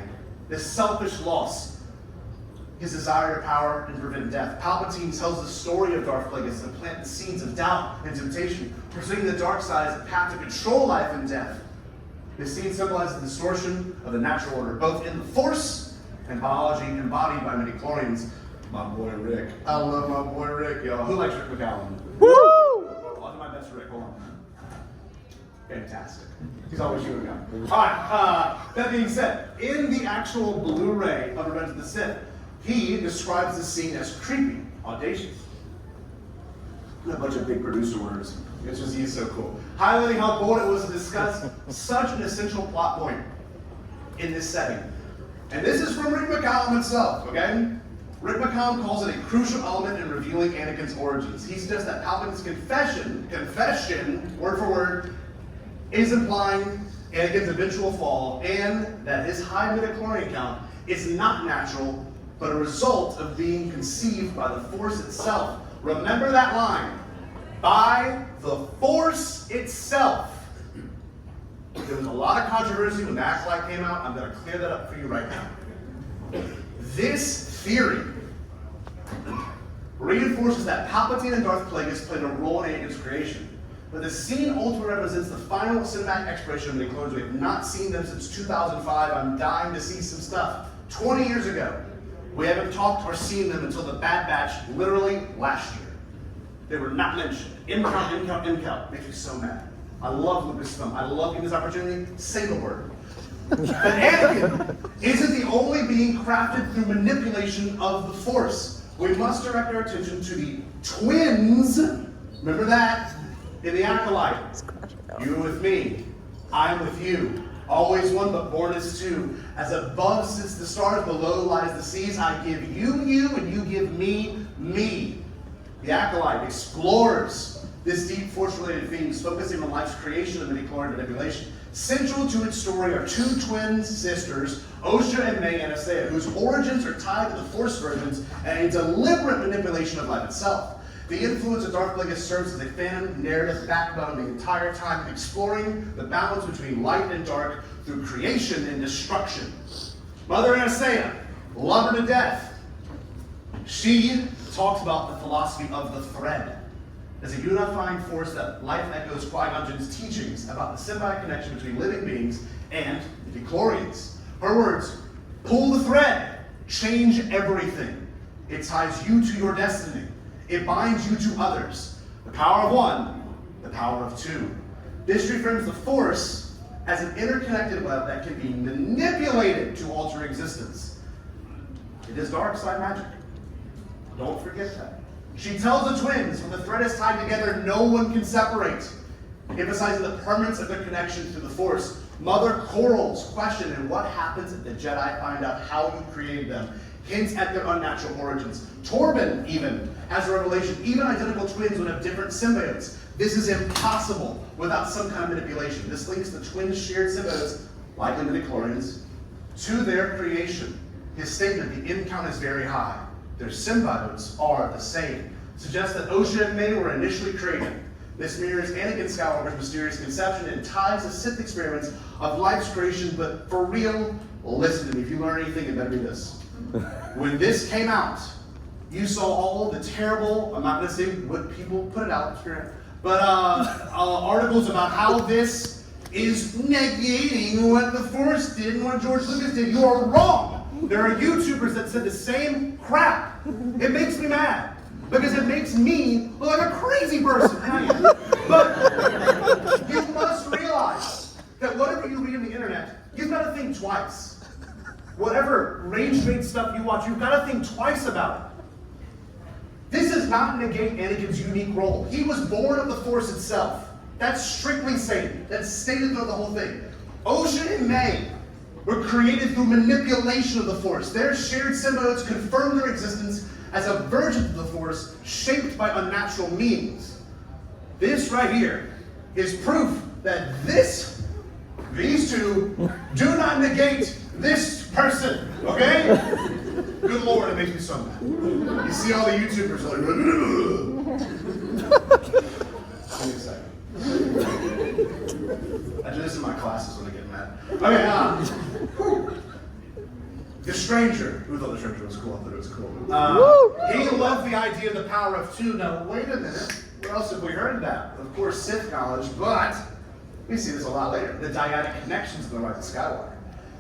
This selfish loss. His desire to power and prevent death. Palpatine tells the story of Darth Plagueis and plants the seeds of doubt and temptation, pursuing the dark side as a path to control life and death. This scene symbolizes the distortion of the natural order, both in the Force and biology embodied by Midichlorians. My boy Rick. I love my boy Rick, y'all. Who likes Rick McCallum? Woo! I'll do my best, Rick. Hold on. Fantastic. He's always you and guy. Alright, that being said, in the actual Blu-ray of Revenge of the Sith, he describes the scene as creepy, audacious. A bunch of big producer words. It's just, he's so cool. Highlighting how bold it was to discuss such an essential plot point in this setting. And this is from Rick McCallum himself, okay? Rick McCallum calls it a crucial element in revealing Anakin's origins. He suggests that Palpatine's confession, word for word, is implying Anakin's eventual fall, and that his high midichlorian count is not natural, but a result of being conceived by the Force itself. Remember that line. By the Force itself. There was a lot of controversy when the Acolyte came out. I'm going to clear that up for you right now. This theory reinforces that Palpatine and Darth Plagueis played a role in Anakin's creation. But the scene ultimately represents the final cinematic exploration of the Midichlorians. We have not seen them since 2005. I'm dying to see some stuff. 20 years ago. We haven't talked or seen them until the Bad Batch, literally last year. They were not mentioned. In-count. Makes me so mad. I love Lucasfilm. I love getting this opportunity. Say the word. But Anakin isn't the only being crafted through manipulation of the Force. We must direct our attention to the twins. Remember that? In the Acolyte. You with me. I'm with you. Always one, but born as two. As above sits the stars, below lies the seas. I give you, you, and you give me, me. The Acolyte explores this deep Force-related themes, focusing on life's creation and Midi-chlorian manipulation. Central to its story are two twin sisters, Osha and May Aniseya, whose origins are tied to the Force versions and a deliberate manipulation of life itself. The influence of Darth Plagueis serves as a fan narrative backbone the entire time, exploring the balance between light and dark through creation and destruction. Mother Aniseya, love her to death. She talks about the philosophy of the thread as a unifying force that life echoes Qui-Gon Jinn's teachings about the symbiotic connection between living beings and the Midichlorians. Her words, pull the thread, change everything. It ties you to your destiny. It binds you to others. The power of one, the power of two. This reframes the Force as an interconnected web that can be manipulated to alter existence. It is dark side magic. Don't forget that. She tells the twins, when the thread is tied together, no one can separate, emphasizing the permanence of their connection to the Force. Mother Coral's question, and what happens if the Jedi find out how you created them, hints at their unnatural origins. Torben even has a revelation. Even identical twins would have different symbiotes. This is impossible without some kind of manipulation. This links the twins' shared symbiotes, likely Midichlorians, to their creation. His statement, the in-count is very high. Their symbiotes are the same. Suggests that Osha and May were initially created. This mirrors Anakin Skywalker's mysterious conception and ties the Sith experiments of life's creation, but for real, listen to me. If you learn anything, it better be this. When this came out, you saw all the terrible, I'm not going to say what people put it out, but articles about how this is negating what the Force did and what George Lucas did. You are wrong. There are YouTubers that said the same crap. It makes me mad because it makes me look like a crazy person. But you must realize that whatever you read on the internet, you've got to think twice. Whatever range-made stuff you watch, you've got to think twice about it. This does not negate Anakin's unique role. He was born of the Force itself. That's strictly stated. That's stated throughout the whole thing. Osha and May were created through manipulation of the Force. Their shared symbiotes confirm their existence as a version of the Force shaped by unnatural means. This right here is proof that these two do not negate this person, okay? Good Lord, it makes me so mad. You see all the YouTubers like, give me a second. I do this in my classes when I get mad. Okay, The Stranger. Who thought The Stranger was cool? I thought it was cool. He loved the idea of the power of two. Now, wait a minute. Where else have we heard that? Of course, Sith knowledge, but we see this a lot later. The dyadic connections in the Rise of Skywalker.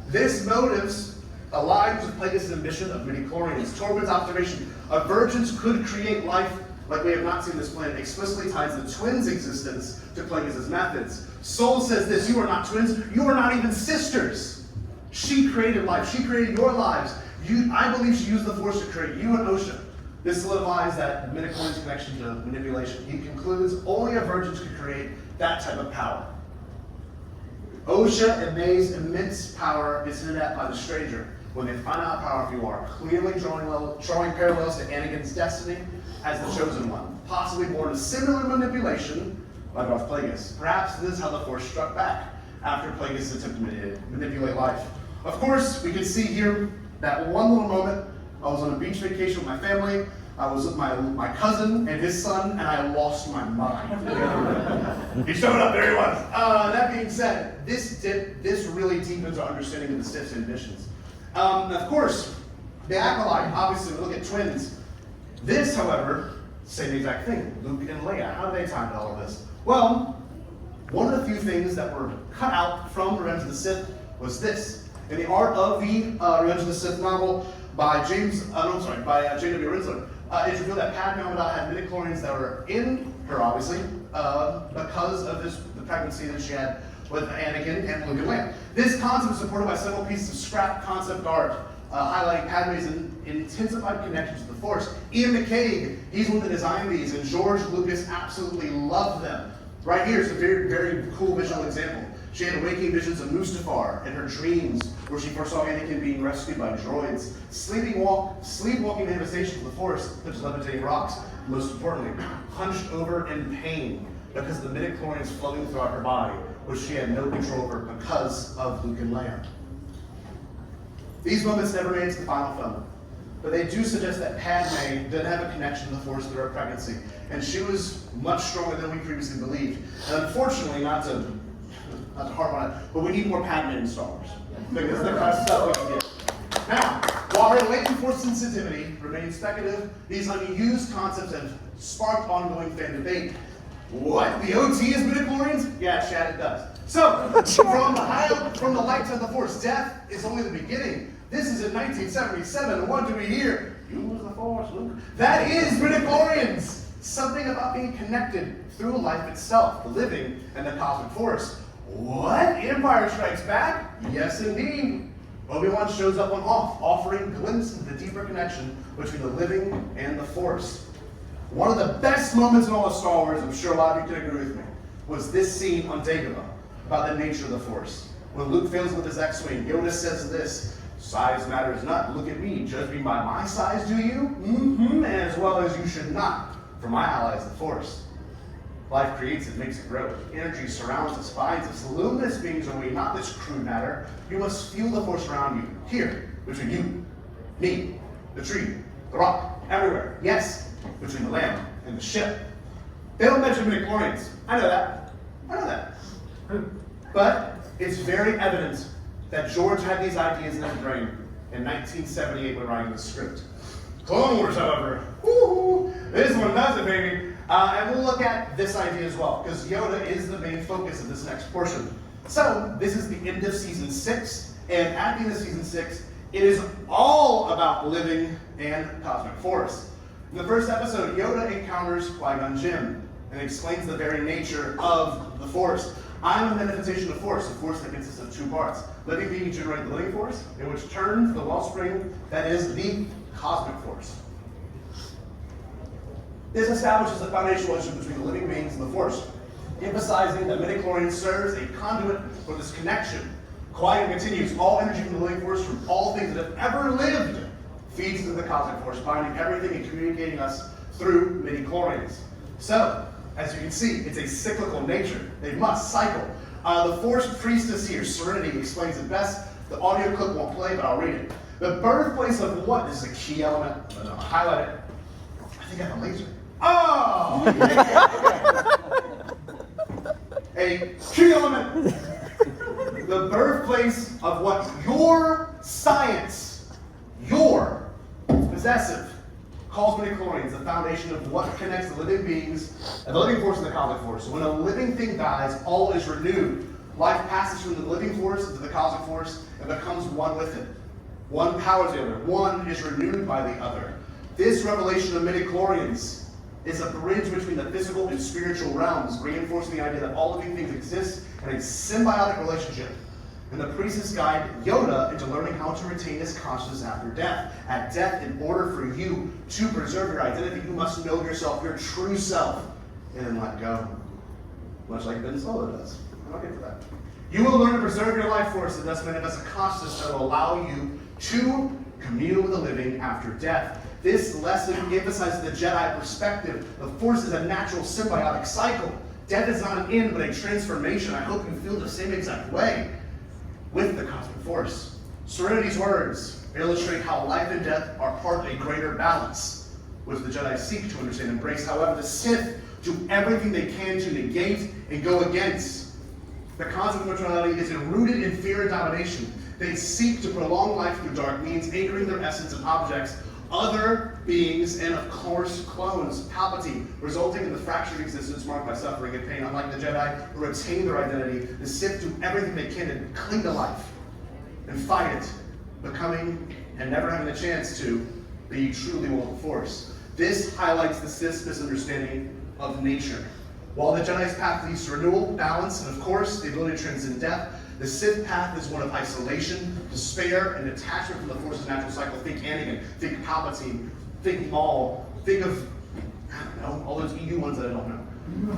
This motives aligns with Plagueis' ambition of Midichlorians. Torben's observation of virgins could create life like we have not seen this planet explicitly ties the twins' existence to Plagueis' methods. Soul says this, you are not twins, you are not even sisters. She created life, she created your lives. I believe she used the Force to create you and Osha. This solidifies that Midichlorian's connection to manipulation. He concludes only a virgin could create that type of power. Osha and May's immense power is hinted at by the Stranger when they find out how powerful you are, clearly drawing parallels to Anakin's destiny as the Chosen One, possibly born of similar manipulation by Darth Plagueis. Perhaps this is how the Force struck back after Plagueis' attempt to manipulate life. Of course, we can see here that one little moment. I was on a beach vacation with my family. I was with my cousin and his son, and I lost my mind. He showed up, there he was. That being said, this really deepens our understanding of the Sith's ambitions. Of course, the Acolyte, obviously, we look at twins. This, however, same exact thing. Luke and Leia, how do they tie into all of this? Well, one of the few things that were cut out from Revenge of the Sith was this. In the art of the Revenge of the Sith novel by J.W. Rinsler, it's revealed that Padme Amidala had midichlorians that were in her, obviously, because of the pregnancy that she had with Anakin and Luke and Leia. This concept is supported by several pieces of scrap concept art, highlighting Padme's intensified connection to the Force. Ian McCaig, he's one that designed these, and George Lucas absolutely loved them. Right here is a very, very cool visual example. She had waking visions of Mustafar in her dreams, where she foresaw Anakin being rescued by droids. Sleepwalking manifestations of the Force, such as levitating rocks, most importantly, hunched over in pain because of the midichlorians flowing throughout her body, which she had no control over because of Luke and Leia. These moments never made it to the final film, but they do suggest that Padme did have a connection to the Force through her pregnancy, and she was much stronger than we previously believed. And unfortunately, not to harp on it, but we need more Padme in Star Wars, because the kind of stuff we can get. Now, while her latent Force sensitivity remains speculative, these unused concepts have sparked ongoing fan debate. What? The OT is midichlorians? Yeah, Chad, it does. So, from the light to the Force, death is only the beginning. This is in 1977, and what do we hear? Use the Force, Luke. That is midichlorians. Something about being connected through life itself, the living, and the cosmic Force. What? Empire Strikes Back? Yes, indeed. Obi-Wan shows up on Hoth, offering glimpses of the deeper connection between the living and the Force. One of the best moments in all of Star Wars, I'm sure a lot of you can agree with me, was this scene on Dagobah about the nature of the Force. When Luke fails with his X-Wing, Yoda says this, "Size matters not. Look at me. Judge me by my size, do you? Mm-hmm. As well as you should not. For my ally is the Force. Life creates it, makes it grow. Energy surrounds us, binds us. Luminous beings are we, not this crude matter. You must feel the Force around you. Here, between you, me, the tree, the rock, everywhere. Yes, between the lamb and the ship." They don't mention midichlorians. I know that. But it's very evident that George had these ideas in his brain in 1978 when writing the script. Clone Wars, however, this one does it, baby. And we'll look at this idea as well, because Yoda is the main focus of this next portion. So, this is the end of Season 6, and at the end of Season 6, it is all about living and cosmic Force. In the first episode, Yoda encounters Qui-Gon Jinn and explains the very nature of the Force. I'm a manifestation of Force, a Force that consists of two parts. Living beings generate the living Force, in which turns the wellspring that is the cosmic Force. This establishes a foundational relationship between the living beings and the Force, emphasizing that midichlorians serves a conduit for this connection. Qui-Gon continues, all energy from the living Force from all things that have ever lived feeds into the cosmic Force, binding everything and communicating us through midichlorians. So, as you can see, it's a cyclical nature. They must cycle. The Force priestess here, Serenity, explains it best. The audio clip won't play, but I'll read it. The birthplace of what? This is a key element. I'm going to highlight it. I think I have a laser. Oh! A key element. The birthplace of what your science, your possessive, calls midichlorians, the foundation of what connects the living beings, the living Force and the cosmic Force. So when a living thing dies, all is renewed. Life passes from the living Force into the cosmic Force and becomes one with it. One powers the other. One is renewed by the other. This revelation of midichlorians is a bridge between the physical and spiritual realms, reinforcing the idea that all living things exist in a symbiotic relationship. And the priestess guide Yoda into learning how to retain his consciousness after death. At death, in order for you to preserve your identity, you must know yourself, your true self, and then let go. Much like Ben Solo does. I'm not here for that. You will learn to preserve your life force and thus manifest a consciousness that will allow you to commune with the living after death. This lesson emphasizes the Jedi perspective. The Force is a natural symbiotic cycle. Death is not an end, but a transformation. I hope you feel the same exact way with the cosmic Force. Serenity's words illustrate how life and death are part of a greater balance, which the Jedi seek to understand and embrace. However, the Sith do everything they can to negate and go against. The concept of immortality is rooted in fear and domination. They seek to prolong life through dark means, anchoring their essence in objects other beings, and of course clones, Palpatine, resulting in the fractured existence marked by suffering and pain. Unlike the Jedi, who retain their identity, the Sith do everything they can to cling to life and fight it, becoming and never having the chance to be truly one with the Force. This highlights the Sith's misunderstanding of nature. While the Jedi's path leads to renewal, balance, and of course the ability to transcend death, the Sith path is one of isolation, despair, and detachment from the Force's natural cycle. Think Anakin, think Palpatine, think Maul, think of, I don't know, all those EU ones that I don't know.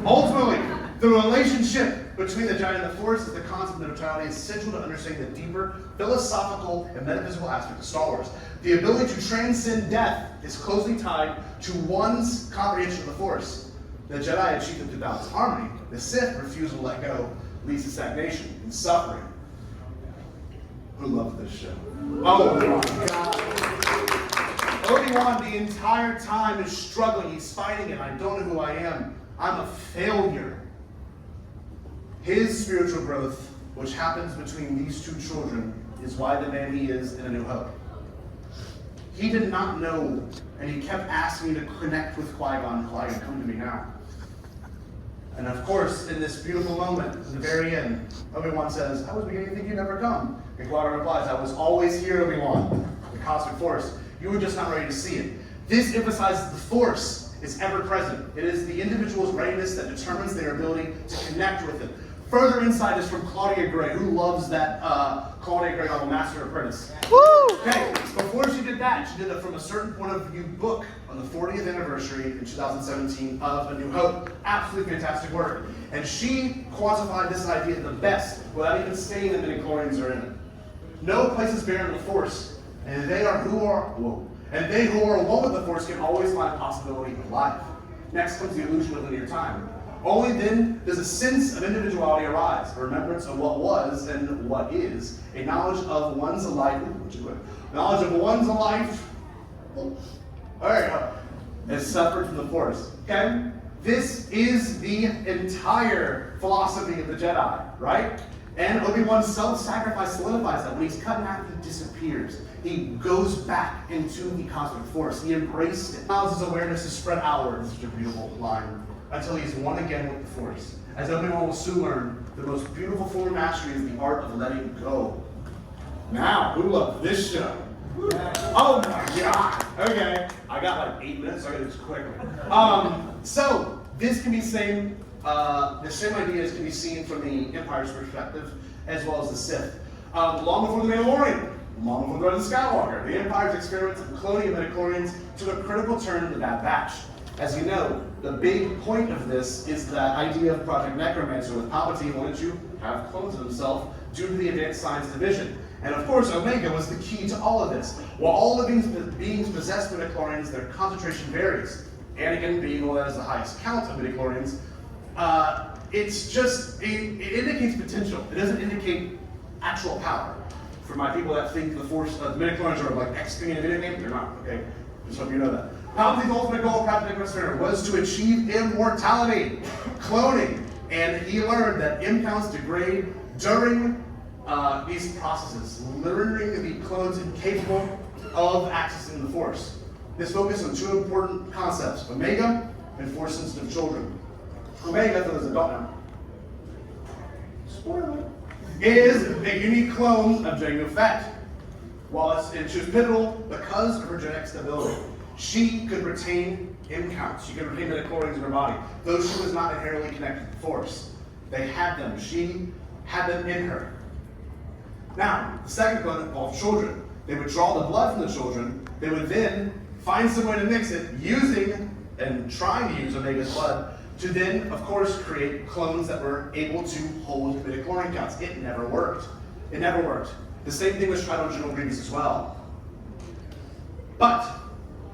Ultimately, the relationship between the Jedi and the Force is the concept of neutrality is central to understanding the deeper philosophical and metaphysical aspect of Star Wars. The ability to transcend death is closely tied to one's comprehension of the Force. The Jedi achieve it through balance harmony. The Sith refusal to let go leads to stagnation and suffering. Who loves this show? Oh my God. Obi-Wan the entire time is struggling. He's fighting it. I don't know who I am. I'm a failure. His spiritual growth, which happens between these two children, is why the man he is in A New Hope. He did not know, and he kept asking me to connect with Qui-Gon. Qui-Gon, come to me now. And of course, in this beautiful moment, at the very end, Obi-Wan says, I was beginning to think you'd never come. And Qui-Gon replies, I was always here, Obi-Wan. The cosmic force. You were just not ready to see it. This emphasizes the Force is ever present. It is the individual's readiness that determines their ability to connect with it. Further insight is from Claudia Gray, who loves that Claudia Gray novel, Master and Apprentice. Woo! Okay, before she did that, she did it from a certain point of view book on the 40th anniversary in 2017 of A New Hope. Absolutely fantastic work. And she quantified this idea the best without even saying that Midichlorians are in it. No place is barren of the Force, and they who are one with the Force can always find a possibility of life. Next comes the illusion of linear time. Only then does a sense of individuality arise, a remembrance of what was and what is, a knowledge of one's life, knowledge of one's life, is separate from the Force. Okay? This is the entire philosophy of the Jedi, right? And Obi-Wan's self-sacrifice solidifies that. When he's cut in half, he disappears. He goes back into the cosmic force. He embraced it. Allows his awareness to spread outward. This is a beautiful line. Until he's one again with the Force. As Obi-Wan will soon learn, the most beautiful form of mastery is the art of letting go. Now, who loves this show? Oh my God! Okay, I got like 8 minutes, so I gotta do this quickly. So this can be the same ideas can be seen from the Empire's perspective, as well as the Sith. Long before the Mandalorian, long before the Rise of Skywalker, the Empire's experiments of cloning of Midichlorians took a critical turn in the Bad Batch. As you know, the big point of this is the idea of Project Necromancer, with Palpatine wanted to have clones of himself due to the advanced science division. And of course, Omega was the key to all of this. While all living beings possess Midichlorians, their concentration varies. Anakin being the one that has the highest count of Midichlorians, it indicates potential. It doesn't indicate actual power. For my people that think the Force, the Midichlorians are like executing a video game, they're not, okay? Just hope you know that. Palpatine's ultimate goal of Project Necromancer was to achieve immortality, cloning, and he learned that imcounts degrade during these processes, rendering the clones incapable of accessing the Force. This focused on 2 important concepts, Omega and Force-sensitive children. Omega, for those that don't know, spoiler, is a unique clone of Jango Fett. While she was pivotal because of her genetic stability. She could retain imcounts. She could retain midichlorians in her body, though she was not inherently connected to the Force. They had them. She had them in her. Now, the second component involved children. They would draw the blood from the children. They would then find some way to mix it, using and trying to use Omega's blood, to then, of course, create clones that were able to hold midichlorian counts. It never worked. It never worked. The same thing was tried on General Grievous as well. But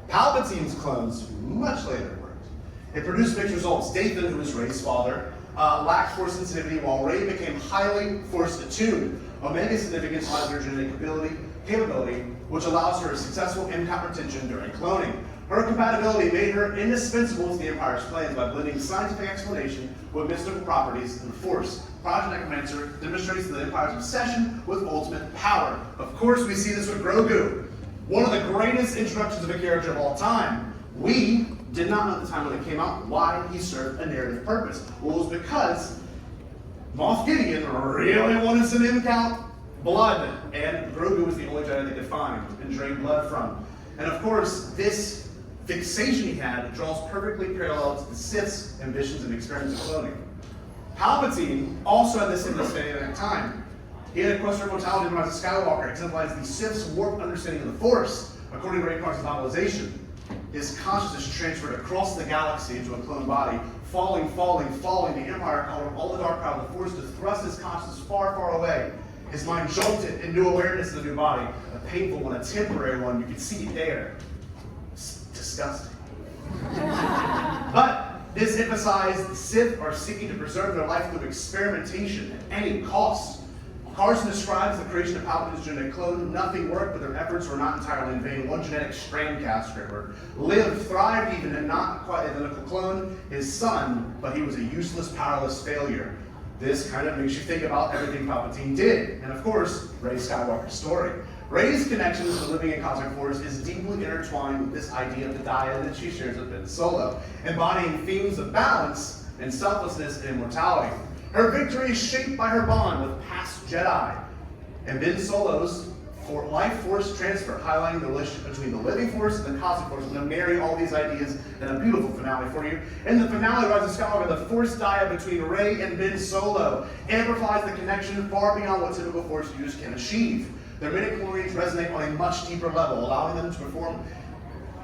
Palpatine's clones much later worked. It produced mixed results. Dathan, who was Rey's father, lacked Force sensitivity, while Rey became highly Force attuned. Omega's significance lies in her genetic capability, which allows her successful MCOP retention during cloning. Her compatibility made her indispensable to the Empire's plans by blending scientific explanation with mystical properties of the Force. Project Necromancer demonstrates the Empire's obsession with ultimate power. Of course, we see this with Grogu. One of the greatest introductions of a character of all time. We did not know at the time when it came out why he served a narrative purpose. Well, it was because Moff Gideon really wanted some in-count blood, and Grogu was the only Jedi they could find and drain blood from. And of course, this fixation he had draws perfectly parallel to the Sith's ambitions and experiments of cloning. Palpatine also had this understanding at the time. He had a quest for immortality in Rise of Skywalker, exemplifies the Sith's warped understanding of the Force. According to Ray Park's novelization, his consciousness transferred across the galaxy into a clone body, falling. The Empire called on all the dark power of the Force to thrust his consciousness far away. His mind jolted in new awareness of the new body, a painful one, a temporary one. You could see it there. It's disgusting. But this emphasized the Sith are seeking to preserve their life through experimentation at any cost. Carson describes the creation of Palpatine's genetic clone. Nothing worked, but their efforts were not entirely in vain. One genetic strand castrator lived, thrived even, and not quite identical clone, his son, but he was a useless, powerless failure. This kind of makes you think about everything Palpatine did. And of course, Rey Skywalker's story. Rey's connection to the living and cosmic force is deeply intertwined with this idea of the dyad that she shares with Ben Solo, embodying themes of balance and selflessness and immortality. Her victory is shaped by her bond with past Jedi, and Ben Solo's life force transfer, highlighting the relationship between the living force and the cosmic force. I'm going to marry all these ideas in a beautiful finale for you. In the finale, Rise of Skywalker, the force dyad between Rey and Ben Solo amplifies the connection far beyond what typical force use can achieve. Their midichlorians resonate on a much deeper level, allowing them to perform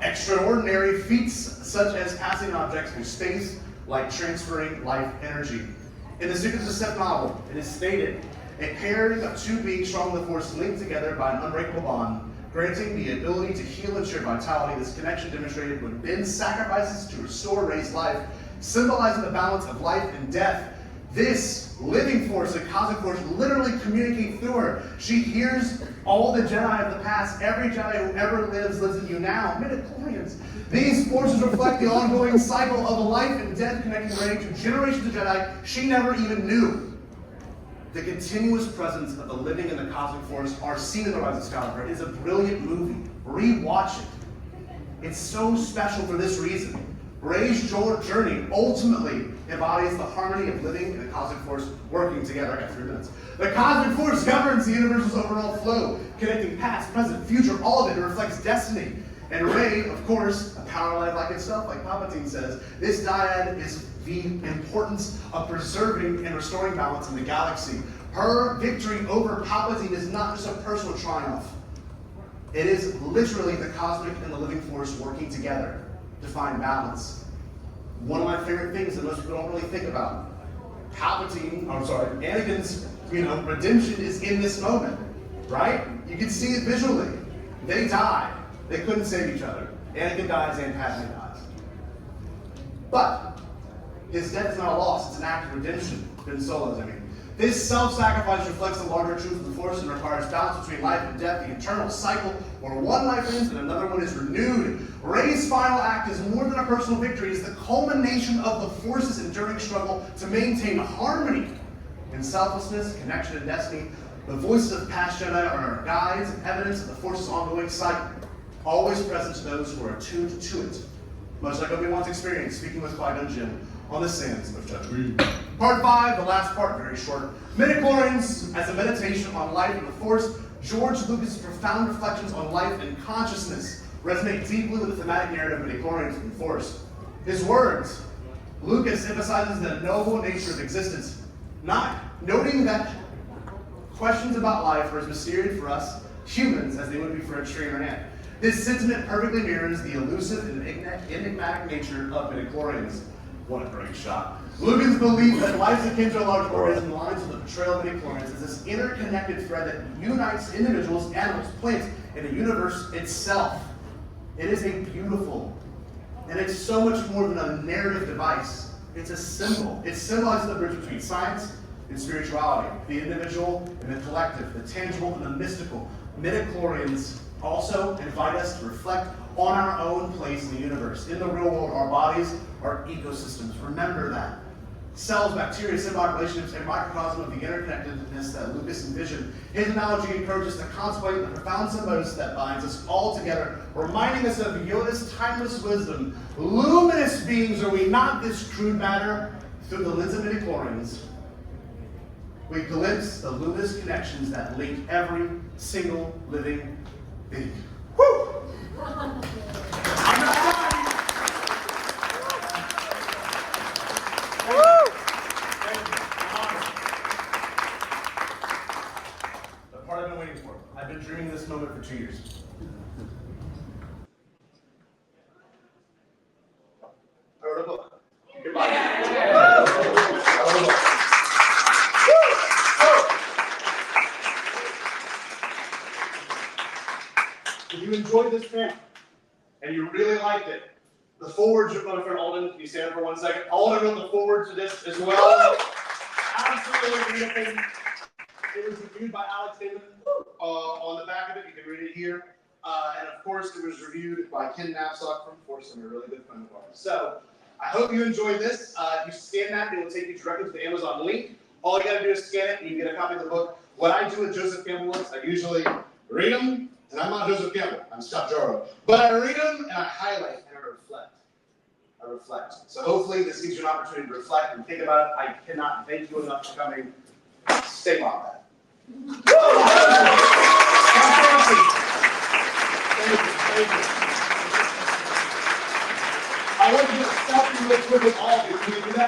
extraordinary feats such as passing objects through space, like transferring life energy. In the Secrets of the Sith novel, it is stated, a pairing of two beings strong in the Force linked together by an unbreakable bond, granting the ability to heal and share vitality. This connection demonstrated when Ben sacrifices to restore Rey's life, symbolizing the balance of life and death. This living force, the cosmic force, literally communicates through her. She hears all the Jedi of the past. Every Jedi who ever lives in you now. Midichlorians. These forces reflect the ongoing cycle of life and death connecting Rey to generations of Jedi she never even knew. The continuous presence of the living and the cosmic force are seen in The Rise of Skywalker. It is a brilliant movie. Rewatch it. It's so special for this reason. Rey's journey ultimately embodies the harmony of living and the cosmic force working together. I got 3 minutes. The cosmic force governs the universe's overall flow, connecting past, present, future, all of it. It reflects destiny. And Rey, of course, a power life like itself, like Palpatine says, this dyad is the importance of preserving and restoring balance in the galaxy. Her victory over Palpatine is not just a personal triumph. It is literally the cosmic and the living force working together to find balance. One of my favorite things that most people don't really think about. Anakin's redemption is in this moment, right? You can see it visually. They die. They couldn't save each other. Anakin dies and Padme dies. But his death is not a loss, it's an act of redemption. Ben Solo's, This self-sacrifice reflects the larger truth of the Force and requires balance between life and death, the eternal cycle where one life ends and another one is renewed. Rey's final act is more than a personal victory. It is the culmination of the Force's enduring struggle to maintain harmony and selflessness, connection, and destiny. The voices of past Jedi are our guides and evidence of the Force's ongoing cycle, always present to those who are attuned to it. Much like Obi-Wan's experience speaking with Qui-Gon Jinn on the sands of judgment. Part 5, the last part, very short. Midichlorians as a meditation on life and the Force. George Lucas' profound reflections on life and consciousness resonate deeply with the thematic narrative of Midichlorians and the Force. His words, Lucas emphasizes the noble nature of existence, noting that questions about life are as mysterious for us humans as they would be for a tree or an ant. This sentiment perfectly mirrors the elusive and enigmatic nature of midichlorians. What a great shot. Lucas' belief that life is akin to a large organism aligns with the portrayal of midichlorians is this interconnected thread that unites individuals, animals, plants, and the universe itself. It is a beautiful, and it's so much more than a narrative device. It's a symbol. It symbolizes the bridge between science and spirituality, the individual and the collective, the tangible and the mystical. Midichlorians also invite us to reflect on our own place in the universe. In the real world, our bodies are ecosystems. Remember that. cells, bacteria, symbiotic relationships, and microcosm of the interconnectedness that Lucas envisioned. His analogy encourages us to contemplate the profound symbiosis that binds us all together, reminding us of Yoda's timeless wisdom. Luminous beings are we, not this crude matter. Through the lens of Midichlorians, we glimpse the luminous connections that link every single living being. Woo! I'm not done. The part I've been waiting for. I've been dreaming this moment for 2 years. I wrote a book. Goodbye. If you enjoyed this panel and you really liked it, the forwards are my friend Alden. Can you stand up for 1 second? Alden wrote the forward to this as well. Absolutely beautiful. It was reviewed by Alex Damon. On the back of it, you can read it here. And of course, it was reviewed by Ken Knapsack from Force, a really good friend of ours. So I hope you enjoyed this. If you scan that, it will take you directly to the Amazon link. All you got to do is scan it, and you can get a copy of the book. What I do with Joseph Campbell is I usually read them, and I'm not Joseph Campbell. I'm Scotty Jayro. But I read them, and I highlight, and I reflect. So hopefully this gives you an opportunity to reflect and think about it. I cannot thank you enough for coming. Stay on that. Thank you. I want you to stop and look with all of you. Can you do that?